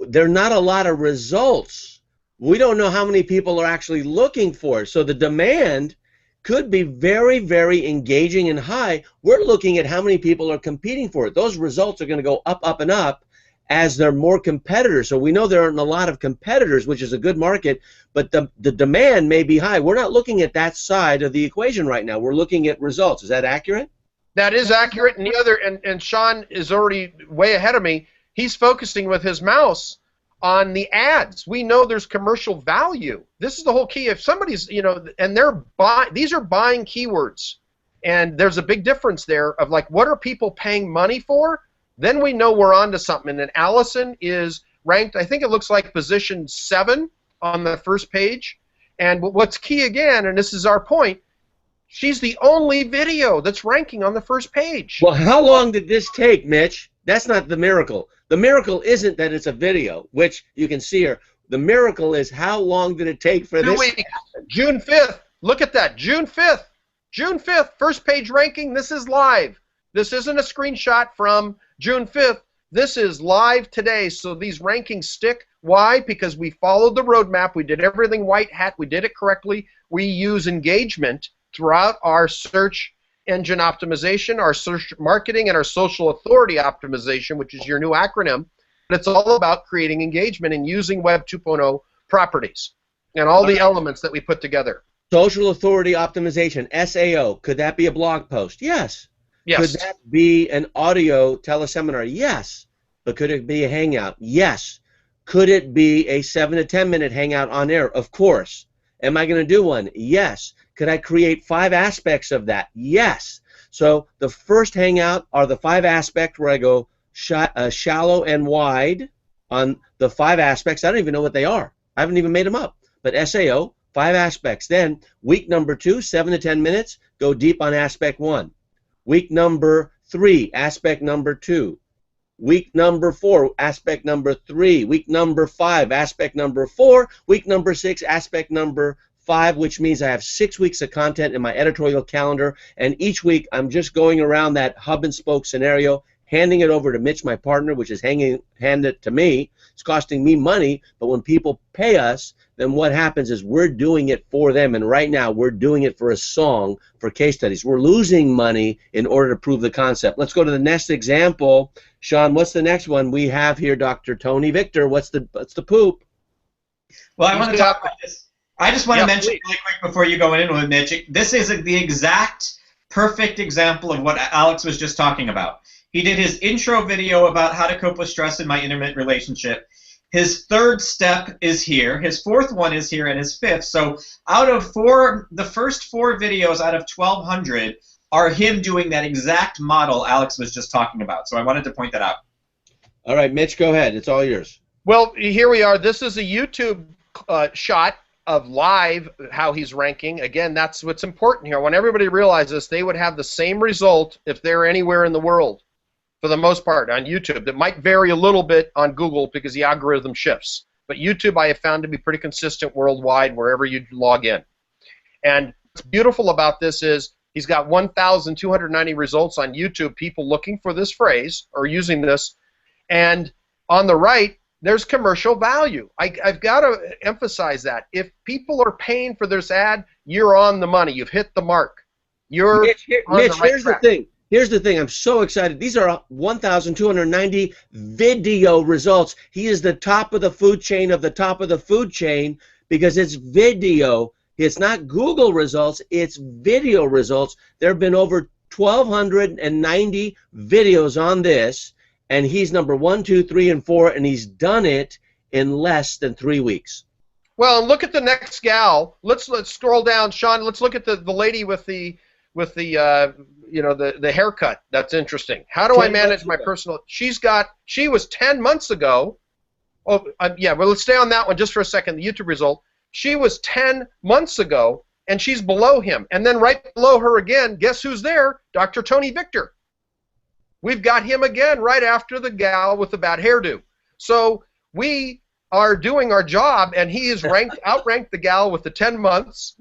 There are not a lot of results. We don't know how many people are actually looking for it. So the demand could be very, very engaging and high. We're looking at how many people are competing for it. Those results are going to go up, up, and up as there are more competitors. So we know there aren't a lot of competitors, which is a good market, but the demand may be high. We're not looking at that side of the equation right now. We're looking at results. Is that accurate? That is accurate. And the other, and Sean is already way ahead of me. He's focusing with his mouse on the ads. We know there's commercial value. This is the whole key. If somebody's, and these are buying keywords, and there's a big difference there of like, what are people paying money for? Then we know we're on to something. And Allison is ranked, I think it looks like position 7 on the first page. And what's key again, and this is our point, she's the only video that's ranking on the first page. Well, how long did this take, Mitch? That's not the miracle. The miracle isn't that it's a video, which you can see here. The miracle is how long did it take for 2 this? weeks. June 5th. Look at that. June 5th. June 5th, first page ranking. This is live. This isn't a screenshot from June 5th. This is live today. So these rankings stick. Why? Because we followed the roadmap. We did everything white hat. We did it correctly. We use engagement throughout our search engine optimization, our search marketing, and our social authority optimization, which is your new acronym. But it's all about creating engagement and using Web 2.0 properties and all the elements that we put together. Social authority optimization, SAO. Could that be a blog post? Yes. Yes. Could that be an audio teleseminar? Yes. But could it be a hangout? Yes. Could it be a 7 to 10 minute hangout on air? Of course. Am I going to do one? Yes. Could I create 5 aspects of that? Yes. So the first hangout are the 5 aspects where I go shallow and wide on the 5 aspects. I don't even know what they are. I haven't even made them up. But SAO, 5 aspects. Then week number 2, 7 to 10 minutes, go deep on aspect 1. Week number 3, aspect number 2. Week number 4, aspect number 3. Week number 5, aspect number 4. Week number 6, aspect number 5, which means I have 6 weeks of content in my editorial calendar, and each week I'm just going around that hub and spoke scenario, handing it over to Mitch, my partner, which is handed it to me. It's costing me money, but when people pay us, then what happens is we're doing it for them, and right now we're doing it for a song, for case studies. We're losing money in order to prove the concept. Let's go to the next example. Sean, what's the next one we have here? Dr. Tony Victor, what's the poop? Well, I want to talk about this. I just want to mention really quick before you go in with Mitch, this is the exact perfect example of what Alex was just talking about. He did his intro video about how to cope with stress in my intimate relationship. His 3rd step is here, his 4th one is here, and his 5th. So out of the first 4 videos out of 1,200 are him doing that exact model Alex was just talking about. So I wanted to point that out. All right, Mitch, go ahead. It's all yours. Well, here we are. This is a YouTube shot of live how he's ranking. Again, that's what's important here. When everybody realizes they would have the same result if they're anywhere in the world, for the most part, on YouTube. That might vary a little bit on Google because the algorithm shifts. But YouTube I have found to be pretty consistent worldwide wherever you log in. And what's beautiful about this is he's got 1,290 results on YouTube, people looking for this phrase or using this. And on the right, there's commercial value. I've got to emphasize that. If people are paying for this ad, you're on the money. You've hit the mark. You're Mitch, on the right here's track. the thing. Here's the thing. I'm so excited. These are 1,290 video results. He is the top of the food chain of the top of the food chain because it's video. It's not Google results. It's video results. There have been over 1,290 videos on this, and he's number 1, 2, 3, and 4, and he's done it in less than 3 weeks. Well, look at the next gal. Let's scroll down, Sean. Let's look at the lady with the haircut. That's interesting. How do I manage my personal? She was 10 months ago. Oh, yeah. Well, let's stay on that one just for a second. The YouTube result. She was 10 months ago, and she's below him. And then right below her again, guess who's there? Dr. Tony Victor. We've got him again right after the gal with the bad hairdo. So we are doing our job, and he is outranked the gal with the 10 months.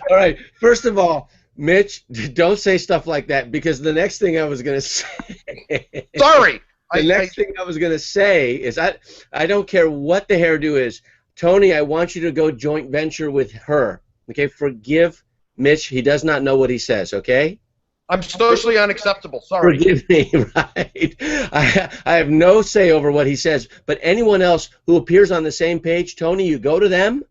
All right. First of all, Mitch, don't say stuff like that because the next thing I was going to say. Sorry. The next thing I was going to say is I don't care what the hairdo is. Tony, I want you to go joint venture with her. Okay? Forgive Mitch. He does not know what he says, okay? I'm socially unacceptable. Sorry. Forgive me, right? I have no say over what he says, but anyone else who appears on the same page, Tony, you go to them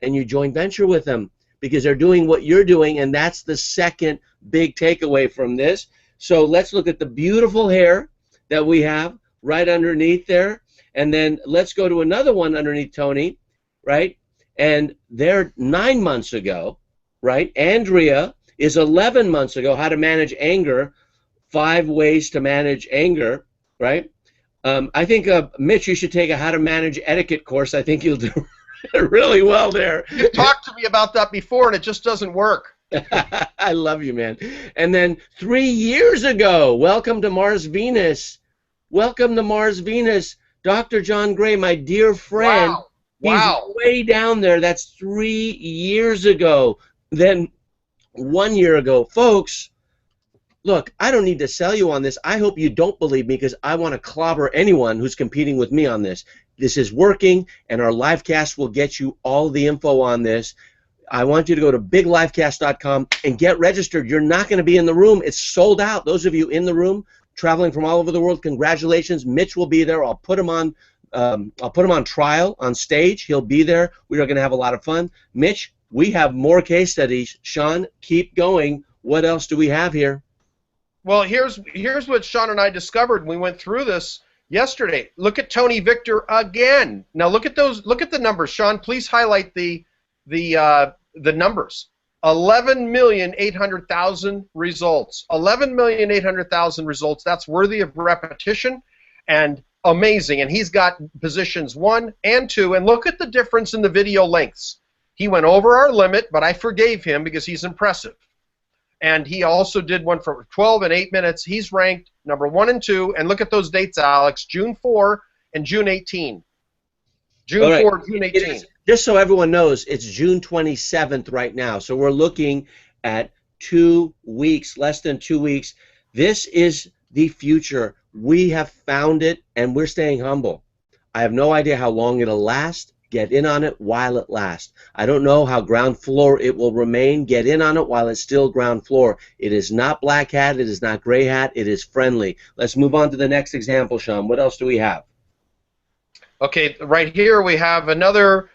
and you joint venture with them because they're doing what you're doing, and that's the second big takeaway from this. So let's look at the beautiful hair that we have right underneath there, and then let's go to another one underneath Tony, right? And they're 9 months ago, right? Andrea is 11 months ago, how to manage anger, 5 ways to manage anger, right? I think, Mitch, you should take a how to manage etiquette course. I think you'll do really well there. You've talked to me about that before, and it just doesn't work. I love you, man. And then 3 years ago, welcome to Mars Venus. Welcome to Mars Venus. Dr. John Gray, my dear friend. Wow. He's way down there. That's 3 years ago. Then 1 year ago. Folks, look, I don't need to sell you on this. I hope you don't believe me because I want to clobber anyone who's competing with me on this. This is working, and our livecast will get you all the info on this. I want you to go to biglivecast.com and get registered. You're not going to be in the room. It's sold out. Those of you in the room, traveling from all over the world, congratulations. Mitch will be there. I'll put him on trial on stage. He'll be there. We are going to have a lot of fun. Mitch, we have more case studies. Sean, keep going. What else do we have here? Well, here's what Sean and I discovered when we went through this yesterday. Look at Tony Victor again. Now look at those. Look at the numbers. Sean, please highlight the numbers. 11,800,000 results. 11,800,000 results. That's worthy of repetition and amazing. And he's got positions 1 and 2. And look at the difference in the video lengths. He went over our limit, but I forgave him because he's impressive. And he also did one for 12 and 8 minutes. He's ranked number 1 and 2. And look at those dates, Alex. June 4 and June 18. June 4, June 18. Just so everyone knows, it's June 27th right now. So we're looking at 2 weeks, less than 2 weeks. This is the future. We have found it, and we're staying humble. I have no idea how long it'll last. Get in on it while it lasts. I don't know how ground floor it will remain. Get in on it while it's still ground floor. It is not black hat. It is not gray hat. It is friendly. Let's move on to the next example, Sean. What else do we have? Okay, right here we have another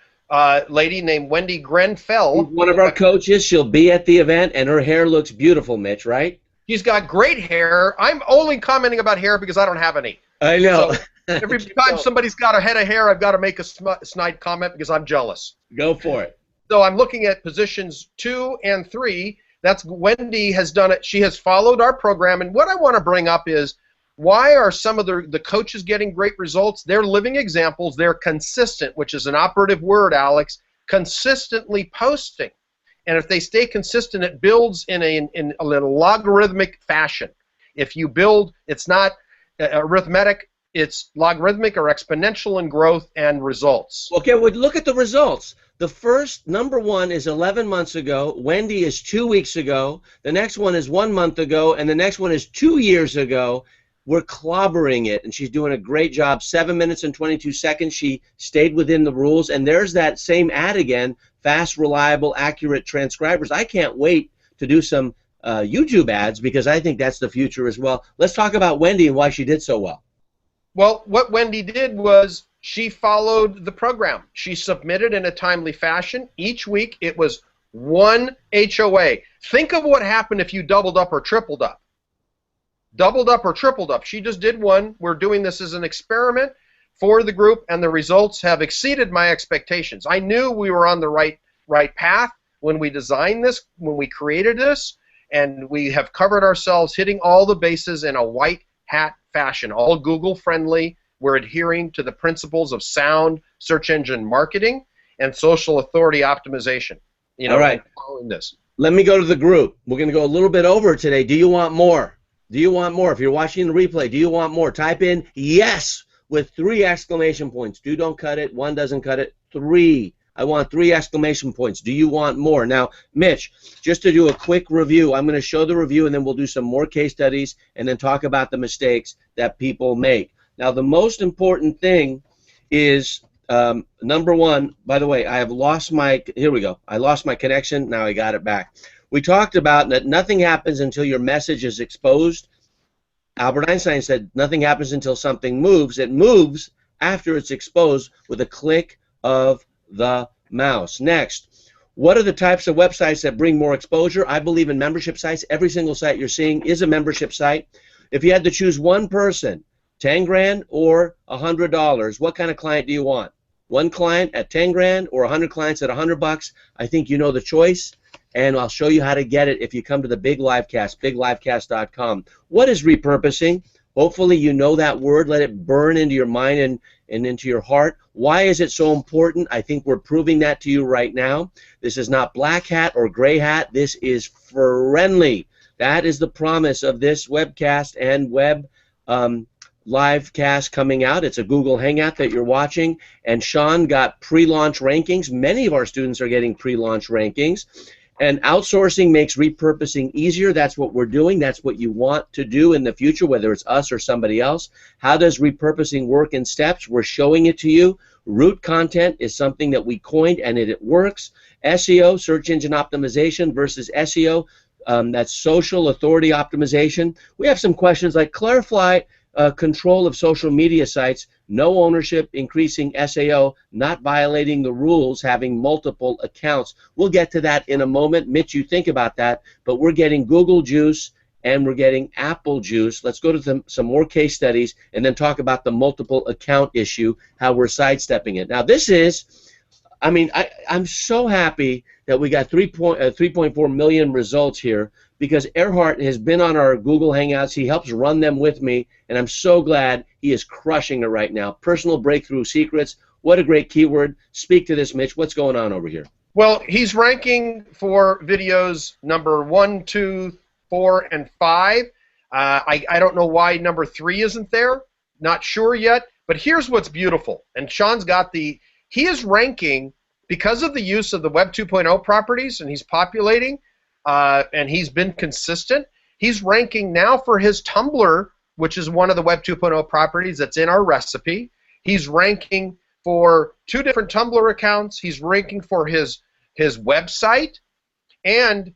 lady named Wendy Grenfell. One of our coaches. She'll be at the event, and her hair looks beautiful, Mitch, right? She's got great hair. I'm only commenting about hair because I don't have any. I know. So every time somebody's got a head of hair, I've got to make a snide comment because I'm jealous. Go for it. So I'm looking at positions 2 and 3. That's Wendy has done it. She has followed our program. And what I want to bring up is, why are some of the coaches getting great results? They're living examples. They're consistent, which is an operative word, Alex, consistently posting. And if they stay consistent, it builds in a logarithmic fashion. If you build, it's not arithmetic, it's logarithmic or exponential in growth and results. Okay, well, look at the results. The first, number 1, is 11 months ago. Wendy is 2 weeks ago. The next one is 1 month ago. And the next one is 2 years ago. We're clobbering it, and she's doing a great job. 7 minutes and 22 seconds. She stayed within the rules, and there's that same ad again, fast, reliable, accurate transcribers. I can't wait to do some YouTube ads because I think that's the future as well. Let's talk about Wendy and why she did so well. Well, what Wendy did was she followed the program. She submitted in a timely fashion. Each week it was 1 HOA. Think of what happened if you doubled up or tripled up. Doubled up or tripled up. She just did one. We're doing this as an experiment for the group, and the results have exceeded my expectations. I knew we were on the right path when we designed this, when we created this, and we have covered ourselves hitting all the bases in a white hat fashion, all Google friendly. We're adhering to the principles of sound search engine marketing and social authority optimization. You know, all right. Following this. Let me go to the group. We're going to go a little bit over today. Do you want more? Do you want more? If you're watching the replay, do you want more? Type in yes with 3 exclamation points. Do, don't cut it. 1 doesn't cut it. 3. I want 3 exclamation points. Do you want more? Now, Mitch, just to do a quick review, I'm going to show the review and then we'll do some more case studies and then talk about the mistakes that people make. Now, the most important thing is, number 1, by the way, I have lost my, here we go. I lost my connection. Now I got it back. We talked about that nothing happens until your message is exposed. Albert Einstein said nothing happens until something moves. It moves after it's exposed with a click of the mouse. Next, what are the types of websites that bring more exposure? I believe in membership sites. Every single site you're seeing is a membership site. If you had to choose one person, 10 grand or $100, what kind of client do you want? One client at 10 grand or 100 clients at $100? I think you know the choice. And I'll show you how to get it if you come to the Big Livecast, biglivecast.com. What is repurposing? Hopefully you know that word. Let it burn into your mind and into your heart. Why is it so important? I think we're proving that to you right now. This is not black hat or gray hat. This is friendly. That is the promise of this webcast and web livecast coming out. It's a Google Hangout that you're watching. And Sean got pre-launch rankings. Many of our students are getting pre-launch rankings. And outsourcing makes repurposing easier. That's what we're doing. That's what you want to do in the future, whether it's us or somebody else. How does repurposing work in steps? We're showing it to you. Root content is something that we coined, and it works. SEO, search engine optimization, versus SEO, that's social authority optimization. We have some questions like clarify control of social media sites, no ownership, increasing SAO, not violating the rules, having multiple accounts. We'll get to that in a moment. Mitch, you think about that, but we're getting Google juice and we're getting Apple juice. Let's go to some more case studies and then talk about the multiple account issue, how we're sidestepping it. Now this is, I mean, I'm so happy that we got 3.4 million results here, because Erhard has been on our Google Hangouts. He helps run them with me, and I'm so glad he is crushing it right now. Personal breakthrough secrets. What a great keyword. Speak to this, Mitch. What's going on over here? Well, he's ranking for videos number 1, 2, 4, and 5. I don't know why number 3 isn't there. Not sure yet. But here's what's beautiful. And Sean's got he is ranking because of the use of the Web 2.0 properties, and he's populating. And he's been consistent. He's ranking now for his Tumblr, which is one of the Web 2.0 properties that's in our recipe. He's ranking for 2 different Tumblr accounts. He's ranking for his website, and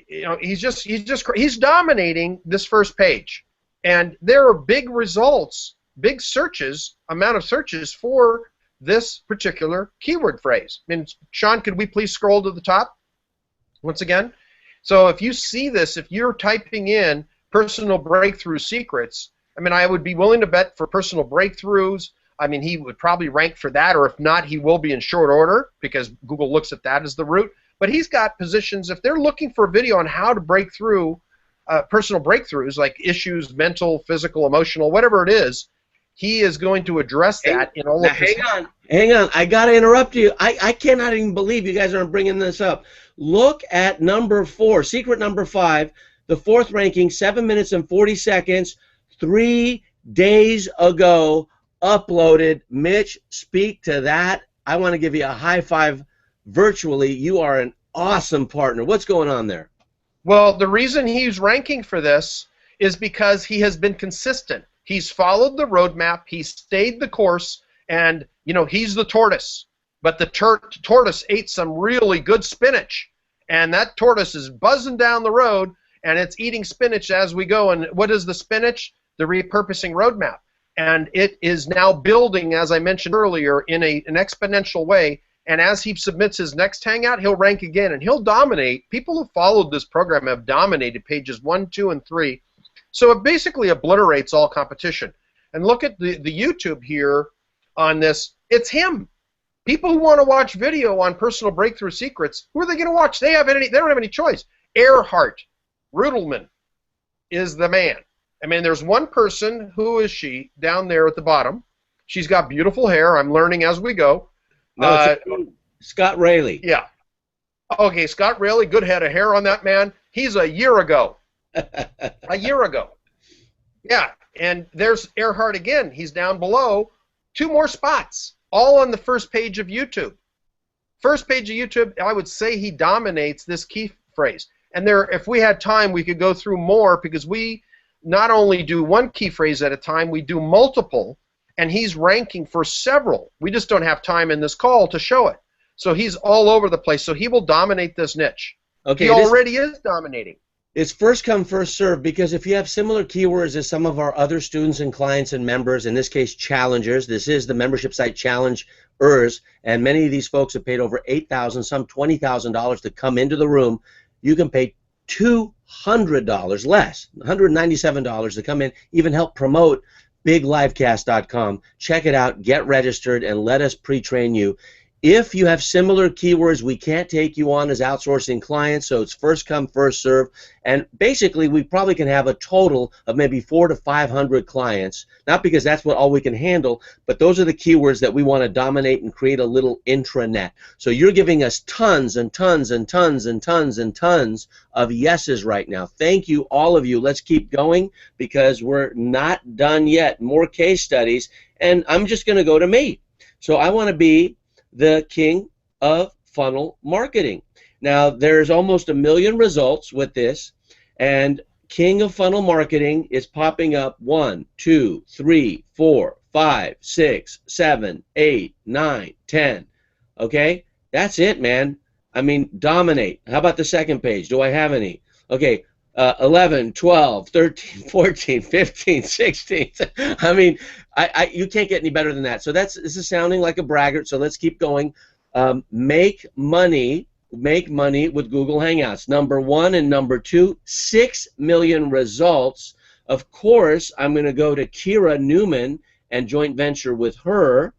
you know, he's dominating this first page. And there are big results, big searches, amount of searches for this particular keyword phrase. And Sean, could we please scroll to the top? Once again, so if you see this, if you're typing in personal breakthrough secrets, I mean, I would be willing to bet for personal breakthroughs, I mean, he would probably rank for that, or if not, he will be in short order because Google looks at that as the root. But he's got positions, if they're looking for a video on how to break through personal breakthroughs, like issues, mental, physical, emotional, whatever it is, he is going to address that in all of his... Hang on, I got to interrupt you. I cannot even believe you guys aren't bringing this up. Look at number 4, secret number 5, the 4th ranking, 7 minutes and 40 seconds, 3 days ago, uploaded. Mitch, speak to that. I want to give you a high five virtually. You are an awesome partner. What's going on there? Well, the reason he's ranking for this is because he has been consistent. He's followed the roadmap, he's stayed the course, and, you know, he's the tortoise. But the tortoise ate some really good spinach, and that tortoise is buzzing down the road, and it's eating spinach as we go. And what is the spinach? The repurposing roadmap. And it is now building, as I mentioned earlier, in an exponential way. And as he submits his next Hangout, he'll rank again, and he'll dominate. People who followed this program have dominated pages 1, 2, and 3. So it basically obliterates all competition. And look at the YouTube here on this. It's him. People who want to watch video on personal breakthrough secrets, who are they going to watch? They don't have any choice. Erhard Rudelman is the man. I mean, there's one person. Who is she down there at the bottom? She's got beautiful hair. I'm learning as we go. No, Scott Raley. Yeah. Okay, Scott Raley, good head of hair on that man. He's a year ago. A year ago. Yeah, and there's Erhard again. He's down below. 2 more spots, all on the first page of YouTube. First page of YouTube, I would say he dominates this key phrase. And there, if we had time, we could go through more, because we not only do one key phrase at a time, we do multiple, and he's ranking for several. We just don't have time in this call to show it. So he's all over the place. So he will dominate this niche. Okay, he already is dominating. It's first come, first serve, because if you have similar keywords as some of our other students and clients and members, in this case challengers, this is the membership site challengers, and many of these folks have paid over $8,000, some $20,000 to come into the room. You can pay $200 less, $197 to come in, even help promote biglivecast.com. Check it out, get registered, and let us pre-train you. If you have similar keywords, we can't take you on as outsourcing clients, so it's first come, first serve. And basically, we probably can have a total of maybe 400 to 500 clients, not because that's all we can handle, but those are the keywords that we want to dominate and create a little intranet. So you're giving us tons and tons and tons and tons and tons of yeses right now. Thank you, all of you. Let's keep going, because we're not done yet. More case studies, and I'm just going to go to me. So I want to be the king of funnel marketing. Now, there's almost 1 million results with this, and King of Funnel Marketing is popping up 1, 2, 3, 4, 5, 6, 7, 8, 9, 10. Okay? That's it, man. I mean, dominate. How about the second page? Do I have any? Okay, 11, 12, 13, 14, 15, 16. I mean, you can't get any better than that. So this is sounding like a braggart, so let's keep going. Make money with Google Hangouts. Number 1 and number 2, 6 million results. Of course, I'm going to go to Kira Newman and joint venture with her.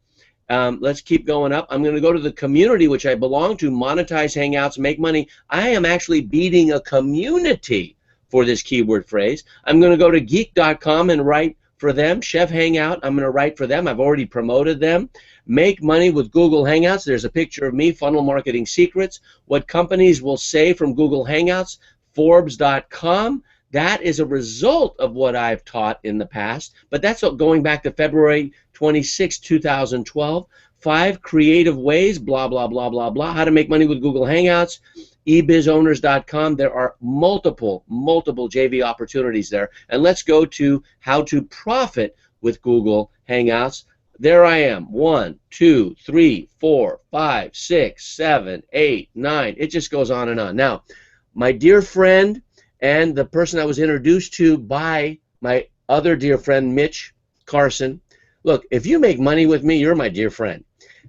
Let's keep going up. I'm going to go to the community, which I belong to, monetize Hangouts, make money. I am actually beating a community for this keyword phrase. I'm going to go to geek.com and write for them. Chef Hangout, I'm going to write for them. I've already promoted them. Make money with Google Hangouts. There's a picture of me, funnel marketing secrets. What companies will say from Google Hangouts, Forbes.com. That is a result of what I've taught in the past, but that's going back to February 26, 2012. 5 creative ways, blah, blah, blah, blah, blah, how to make money with Google Hangouts, ebizowners.com. There are multiple JV opportunities there. And let's go to how to profit with Google Hangouts. There I am, 1, 2, 3, 4, 5, 6, 7, 8, 9. It just goes on and on. Now, my dear friend, and the person I was introduced to by my other dear friend, Mitch Carson. Look, if you make money with me, you're my dear friend.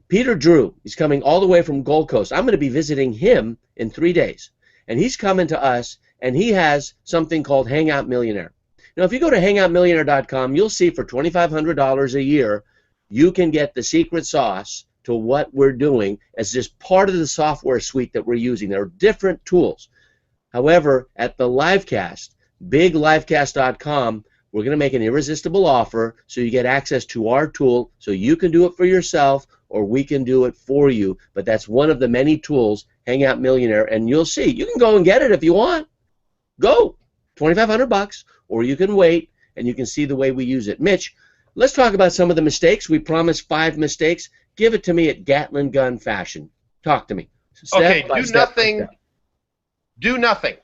Peter Drew, he's coming all the way from Gold Coast. I'm going to be visiting him in 3 days. And he's coming to us, and he has something called Hangout Millionaire. Now, if you go to hangoutmillionaire.com, you'll see for $2,500 a year, you can get the secret sauce to what we're doing as just part of the software suite that we're using. There are different tools. However, at the livecast, biglivecast.com, we're going to make an irresistible offer so you get access to our tool so you can do it for yourself or we can do it for you. But that's one of the many tools, Hangout Millionaire, and you'll see. You can go and get it if you want. Go. $2,500, or you can wait and you can see the way we use it. Mitch, let's talk about some of the mistakes. We promised 5 mistakes. Give it to me at Gatling gun fashion. Talk to me. Okay, do nothing. Do nothing.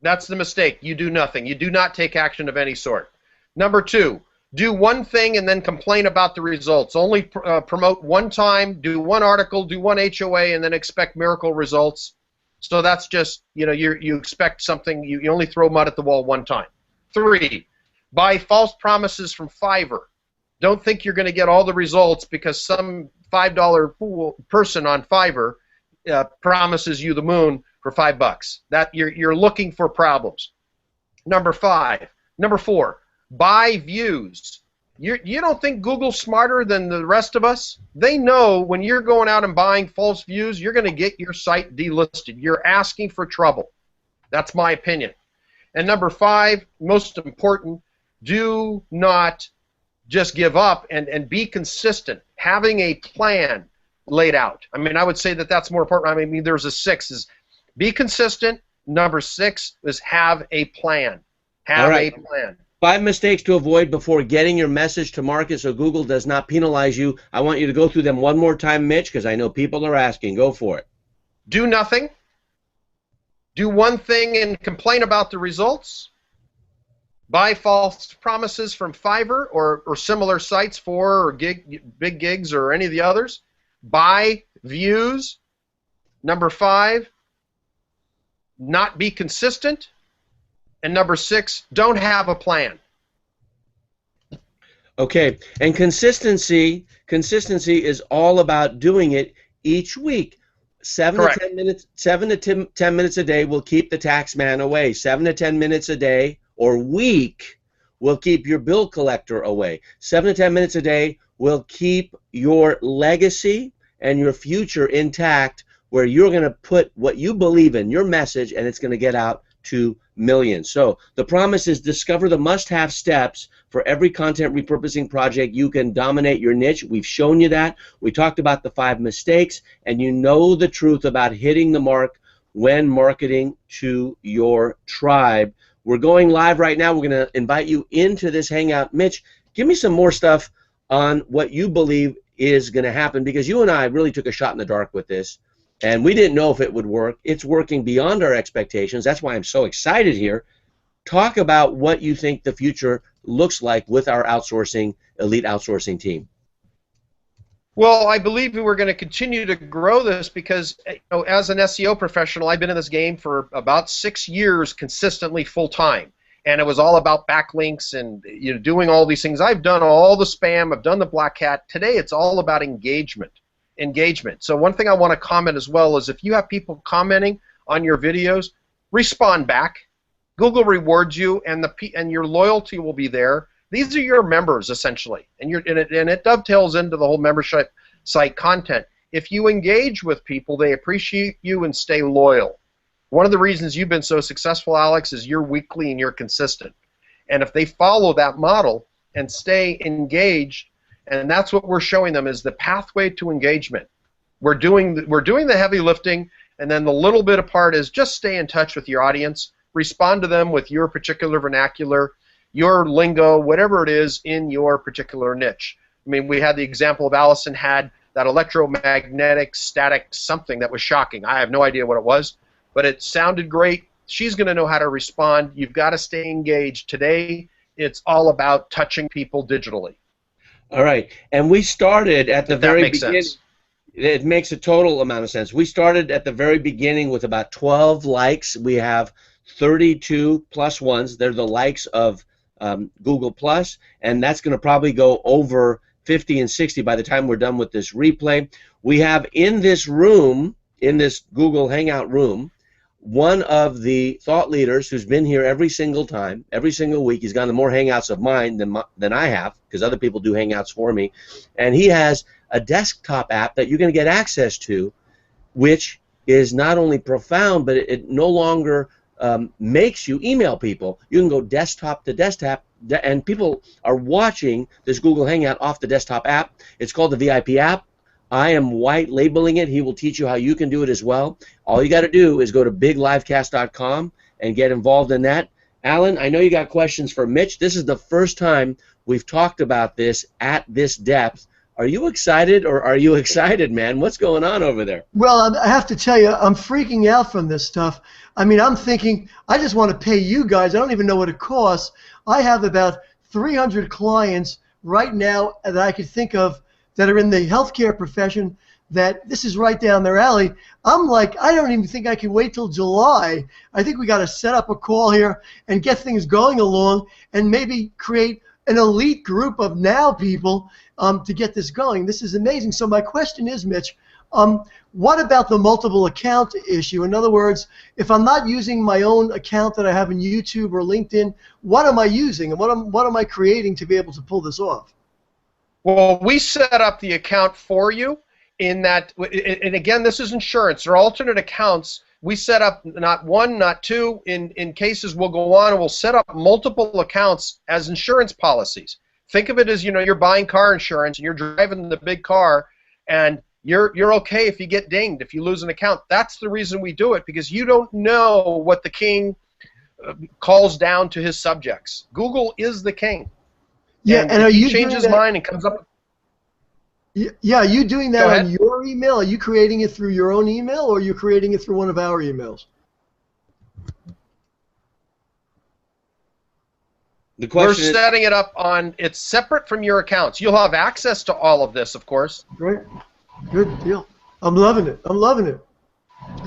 That's the mistake. You do nothing. You do not take action of any sort. Number 2, do one thing and then complain about the results. Only promote one time, do one article, do one HOA, and then expect miracle results. So that's just, you expect something, you only throw mud at the wall one time. 3, buy false promises from Fiverr. Don't think you're going to get all the results because some $5 person on Fiverr promises you the moon for $5. That you're looking for problems. Number 4, buy views. You don't think Google's smarter than the rest of us? They know when you're going out and buying false views, you're going to get your site delisted. You're asking for trouble. That's my opinion. And number 5, most important, do not just give up and be consistent. Having a plan laid out. I mean, I would say that that's more important. I mean, there's a 6 is be consistent. Number 6 is have a plan. Have a plan. 5 mistakes to avoid before getting your message to market so Google does not penalize you. I want you to go through them one more time, Mitch, because I know people are asking. Go for it. Do nothing. Do one thing and complain about the results. Buy false promises from Fiverr or similar sites or big gigs or any of the others. Buy views. Number 5, not be consistent. And number 6, don't have a plan. Okay, and consistency is all about doing it each week. 7 to 10 minutes. 7 to 10 minutes a day will keep the tax man away. 7 to 10 minutes a day or week will keep your bill collector away. 7 to 10 minutes a day will keep your legacy and your future intact, where you're going to put what you believe in, your message, and it's going to get out to millions. So the promise is discover the must-have steps for every content repurposing project. You can dominate your niche. We've shown you that. We talked about the 5 mistakes, and you know the truth about hitting the mark when marketing to your tribe. We're going live right now. We're going to invite you into this Hangout. Mitch, give me some more stuff on what you believe is going to happen, because you and I really took a shot in the dark with this. and we didn't know if it would work. It's working beyond our expectations. That's why I'm so excited here. Talk about what you think the future looks like with our elite outsourcing team. Well, I believe we're going to continue to grow this because, as an SEO professional, I've been in this game for about 6 years consistently full time, and it was all about backlinks and doing all these things. I've done all the spam, I've done the black hat. Today, it's all about engagement. So one thing I want to comment as well is if you have people commenting on your videos, respond back. Google rewards you, and your loyalty will be there. These are your members, essentially, and it dovetails into the whole membership site content. If you engage with people, they appreciate you and stay loyal. One of the reasons you've been so successful, Alex, is you're weekly and you're consistent. And if they follow that model and stay engaged, and that's what we're showing them is the pathway to engagement. We're doing the heavy lifting, and then the little bit apart is just stay in touch with your audience, respond to them with your particular vernacular, your lingo, whatever it is in your particular niche. I mean, we had the example of Allison had that electromagnetic static something that was shocking. I have no idea what it was, but it sounded great. She's going to know how to respond. You've got to stay engaged. Today, it's all about touching people digitally. All right, and we started at the very beginning. Sense. It makes a total amount of sense. We started at the very beginning with about 12 likes. We have 32 plus ones. They're the likes of Google Plus, and that's going to probably go over 50 and 60 by the time we're done with this replay. We have in this room, in this Google Hangout room, one of the thought leaders who's been here every single time, every single week. He's gone to more Hangouts of mine than I have, because other people do Hangouts for me, and he has a desktop app that you're going to get access to, which is not only profound, but it no longer makes you email people. You can go desktop to desktop, and people are watching this Google Hangout off the desktop app. It's called the VIP app. I am white labeling it. He will teach you how you can do it as well. All you got to do is go to biglivecast.com and get involved in that. Alan, I know you got questions for Mitch. This is the first time we've talked about this at this depth. Are you excited, or are you excited, man? What's going on over there? Well, I have to tell you, I'm freaking out from this stuff. I mean, I'm thinking, I just want to pay you guys. I don't even know what it costs. I have about 300 clients right now that I could think of that are in the healthcare profession that this is right down their alley. I'm like, I don't even think I can wait till July. I think we got to set up a call here and get things going along and maybe create an elite group of now people to get this going. This is amazing. So my question is, Mitch, what about the multiple account issue? In other words, if I'm not using my own account that I have in YouTube or LinkedIn, what am I using, and what am I creating to be able to pull this off? Well, we set up the account for you in that, and again, this is insurance. There are alternate accounts. We set up not one, not two. In cases, we'll go on and we'll set up multiple accounts as insurance policies. Think of it as, you're buying car insurance and you're driving the big car, and you're okay if you get dinged, if you lose an account. That's the reason we do it, because you don't know what the king calls down to his subjects. Google is the king. Yeah, and are you change his mind and comes up? Yeah, are you doing that on your email? Are you creating it through your own email, or are you creating it through one of our emails? The question We're setting it up on, it's separate from your accounts. You'll have access to all of this, of course. Great. Good deal. I'm loving it. I'm loving it.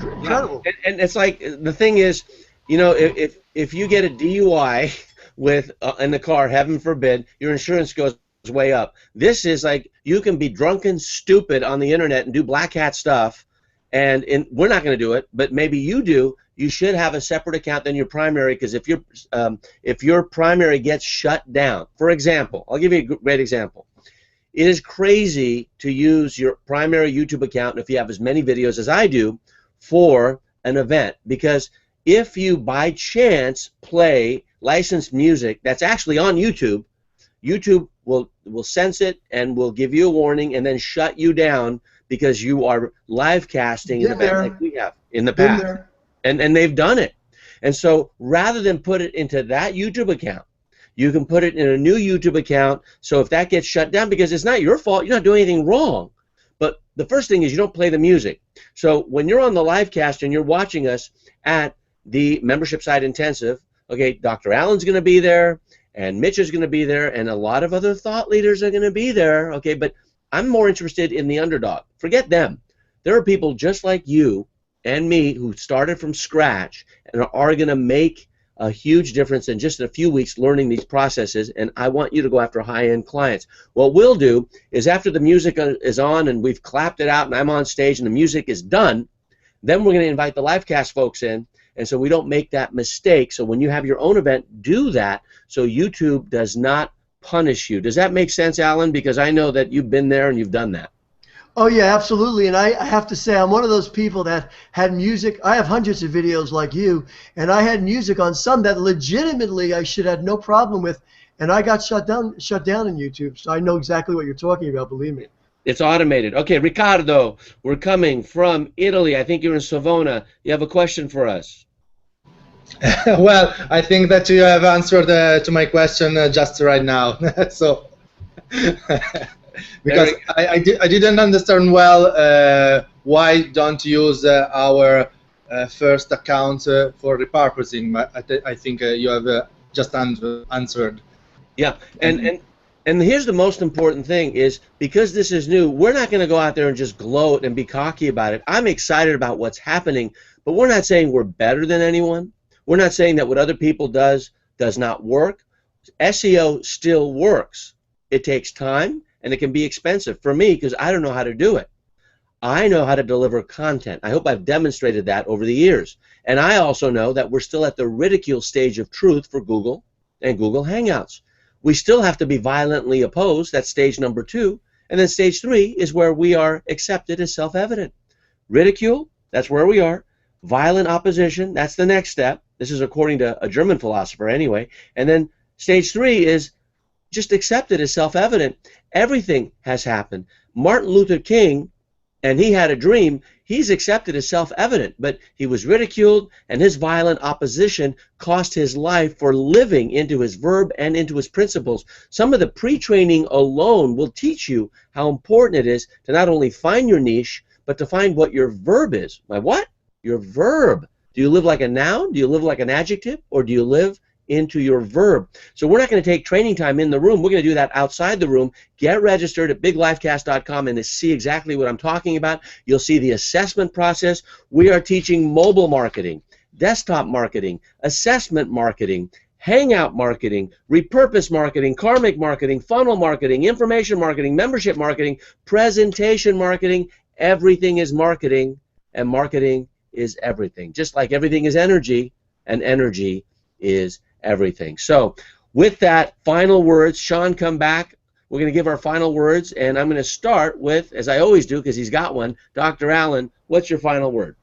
Incredible. Yeah. And it's like, the thing is, if you get a DUI with in the car, heaven forbid, your insurance goes way up. This is like, you can be drunken stupid on the internet and do black hat stuff, and we're not going to do it, but maybe you do. You should have a separate account than your primary, because if your primary gets shut down, for example, I'll give you a great example. It is crazy to use your primary YouTube account, if you have as many videos as I do, for an event, because if you by chance play licensed music that's actually on YouTube, YouTube will sense it and will give you a warning and then shut you down because you are live casting an event like we have in the past. And they've done it. And so rather than put it into that YouTube account, you can put it in a new YouTube account, so if that gets shut down, because it's not your fault, you're not doing anything wrong. But the first thing is, you don't play the music. So when you're on the live cast and you're watching us at the Membership Site Intensive, okay, Dr. Allen's going to be there, and Mitch is going to be there, and a lot of other thought leaders are going to be there, okay, but I'm more interested in the underdog. Forget them. There are people just like you and me who started from scratch and are going to make a huge difference in just a few weeks learning these processes, and I want you to go after high-end clients. What we'll do is after the music is on and we've clapped it out and I'm on stage and the music is done, then we're going to invite the live cast folks in, and so we don't make that mistake. So when you have your own event, do that so YouTube does not punish you. Does that make sense, Alan? Because I know that you've been there and you've done that. Oh, yeah, absolutely. And I have to say, I'm one of those people that had music. I have hundreds of videos like you, and I had music on some that legitimately I should have no problem with, and I got shut down in YouTube. So I know exactly what you're talking about, believe me. It's automated. Okay, Riccardo, we're coming from Italy. I think you're in Savona. You have a question for us. Well, I think that you have answered to my question just right now. So, because I didn't understand well why don't you use our first account for repurposing. I think you have just answered. Yeah, and here's the most important thing is, because this is new, we're not going to go out there and just gloat and be cocky about it. I'm excited about what's happening, but we're not saying we're better than anyone. We're not saying that what other people does not work. SEO still works. It takes time, and it can be expensive for me because I don't know how to do it. I know how to deliver content. I hope I've demonstrated that over the years. And I also know that we're still at the ridicule stage of truth for Google and Google Hangouts. We still have to be violently opposed. That's stage number 2. And then stage 3 is where we are accepted as self-evident. Ridicule, that's where we are. Violent opposition, that's the next step. This is according to a German philosopher anyway. And then stage 3 is just accepted as self-evident. Everything has happened. Martin Luther King, and he had a dream, he's accepted as self-evident, but he was ridiculed, and his violent opposition cost his life for living into his verb and into his principles. Some of the pre-training alone will teach you how important it is to not only find your niche, but to find what your verb is. My what? Your verb. Do you live like a noun? Do you live like an adjective? Or do you live into your verb? So we're not going to take training time in the room. We're going to do that outside the room. Get registered at biglifecast.com and to see exactly what I'm talking about. You'll see the assessment process. We are teaching mobile marketing, desktop marketing, assessment marketing, hangout marketing, repurpose marketing, karmic marketing, funnel marketing, information marketing, membership marketing, presentation marketing. Everything is marketing, and marketing is everything. Just like everything is energy, and energy is everything. So with that, final words. Sean, come back. We're going to give our final words, and I'm going to start with, as I always do because he's got one, Dr. Allen, what's your final word?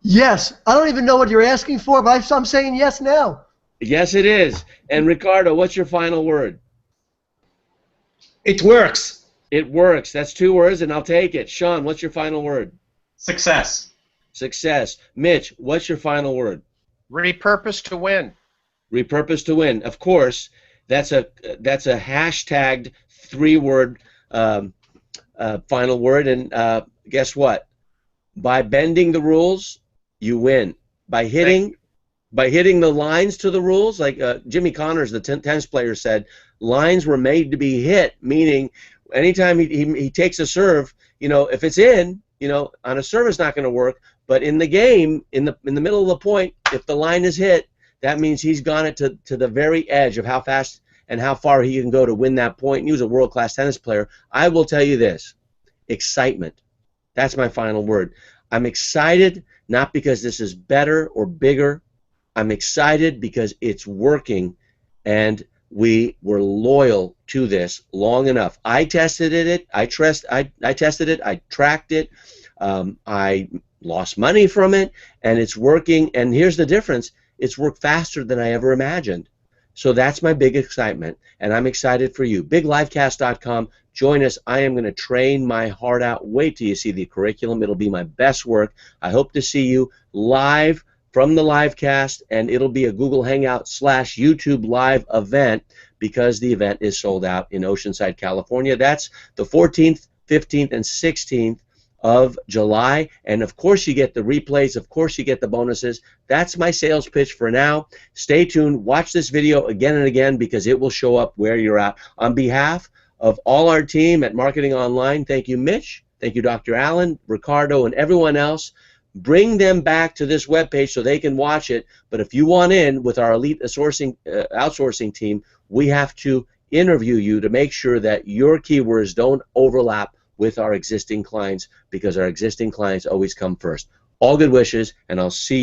Yes. I don't even know what you're asking for, but I'm saying yes now. Yes, it is. And Ricardo, what's your final word? It works. It works. That's 2 words, and I'll take it. Sean, what's your final word? Success. Success. Mitch, what's your final word? Repurpose to win. Repurpose to win. Of course, that's a hashtagged 3-word final word, and guess what? By bending the rules, you win. By hitting the lines to the rules, like Jimmy Connors, the tennis player, said, lines were made to be hit, meaning anytime he takes a serve, you know, if it's in, you know, on a serve it's not going to work, but in the game, in the middle of the point, if the line is hit, that means he's gone it to the very edge of how fast and how far he can go to win that point. And he was a world-class tennis player. I will tell you this, excitement. That's my final word. I'm excited not because this is better or bigger. I'm excited because it's working, and we were loyal to this long enough. I tested it. I tested it. I tracked it. I lost money from it, and it's working. And here's the difference. It's worked faster than I ever imagined. So that's my big excitement, and I'm excited for you. BigLifecast.com. Join us. I am going to train my heart out. Wait till you see the curriculum. It'll be my best work. I hope to see you live from the livecast, and it'll be a Google Hangout / YouTube live event because the event is sold out in Oceanside, California. That's the 14th, 15th, and 16th of July, and of course you get the replays, of course you get the bonuses. That's my sales pitch for now. Stay tuned, watch this video again and again because it will show up where you're at. On behalf of all our team at Marketing Online, thank you, Mitch, thank you, Dr. Allen, Ricardo, and everyone else. Bring them back to this webpage so they can watch it, but if you want in with our elite outsourcing team, we have to interview you to make sure that your keywords don't overlap with our existing clients, because our existing clients always come first. All good wishes, and I'll see you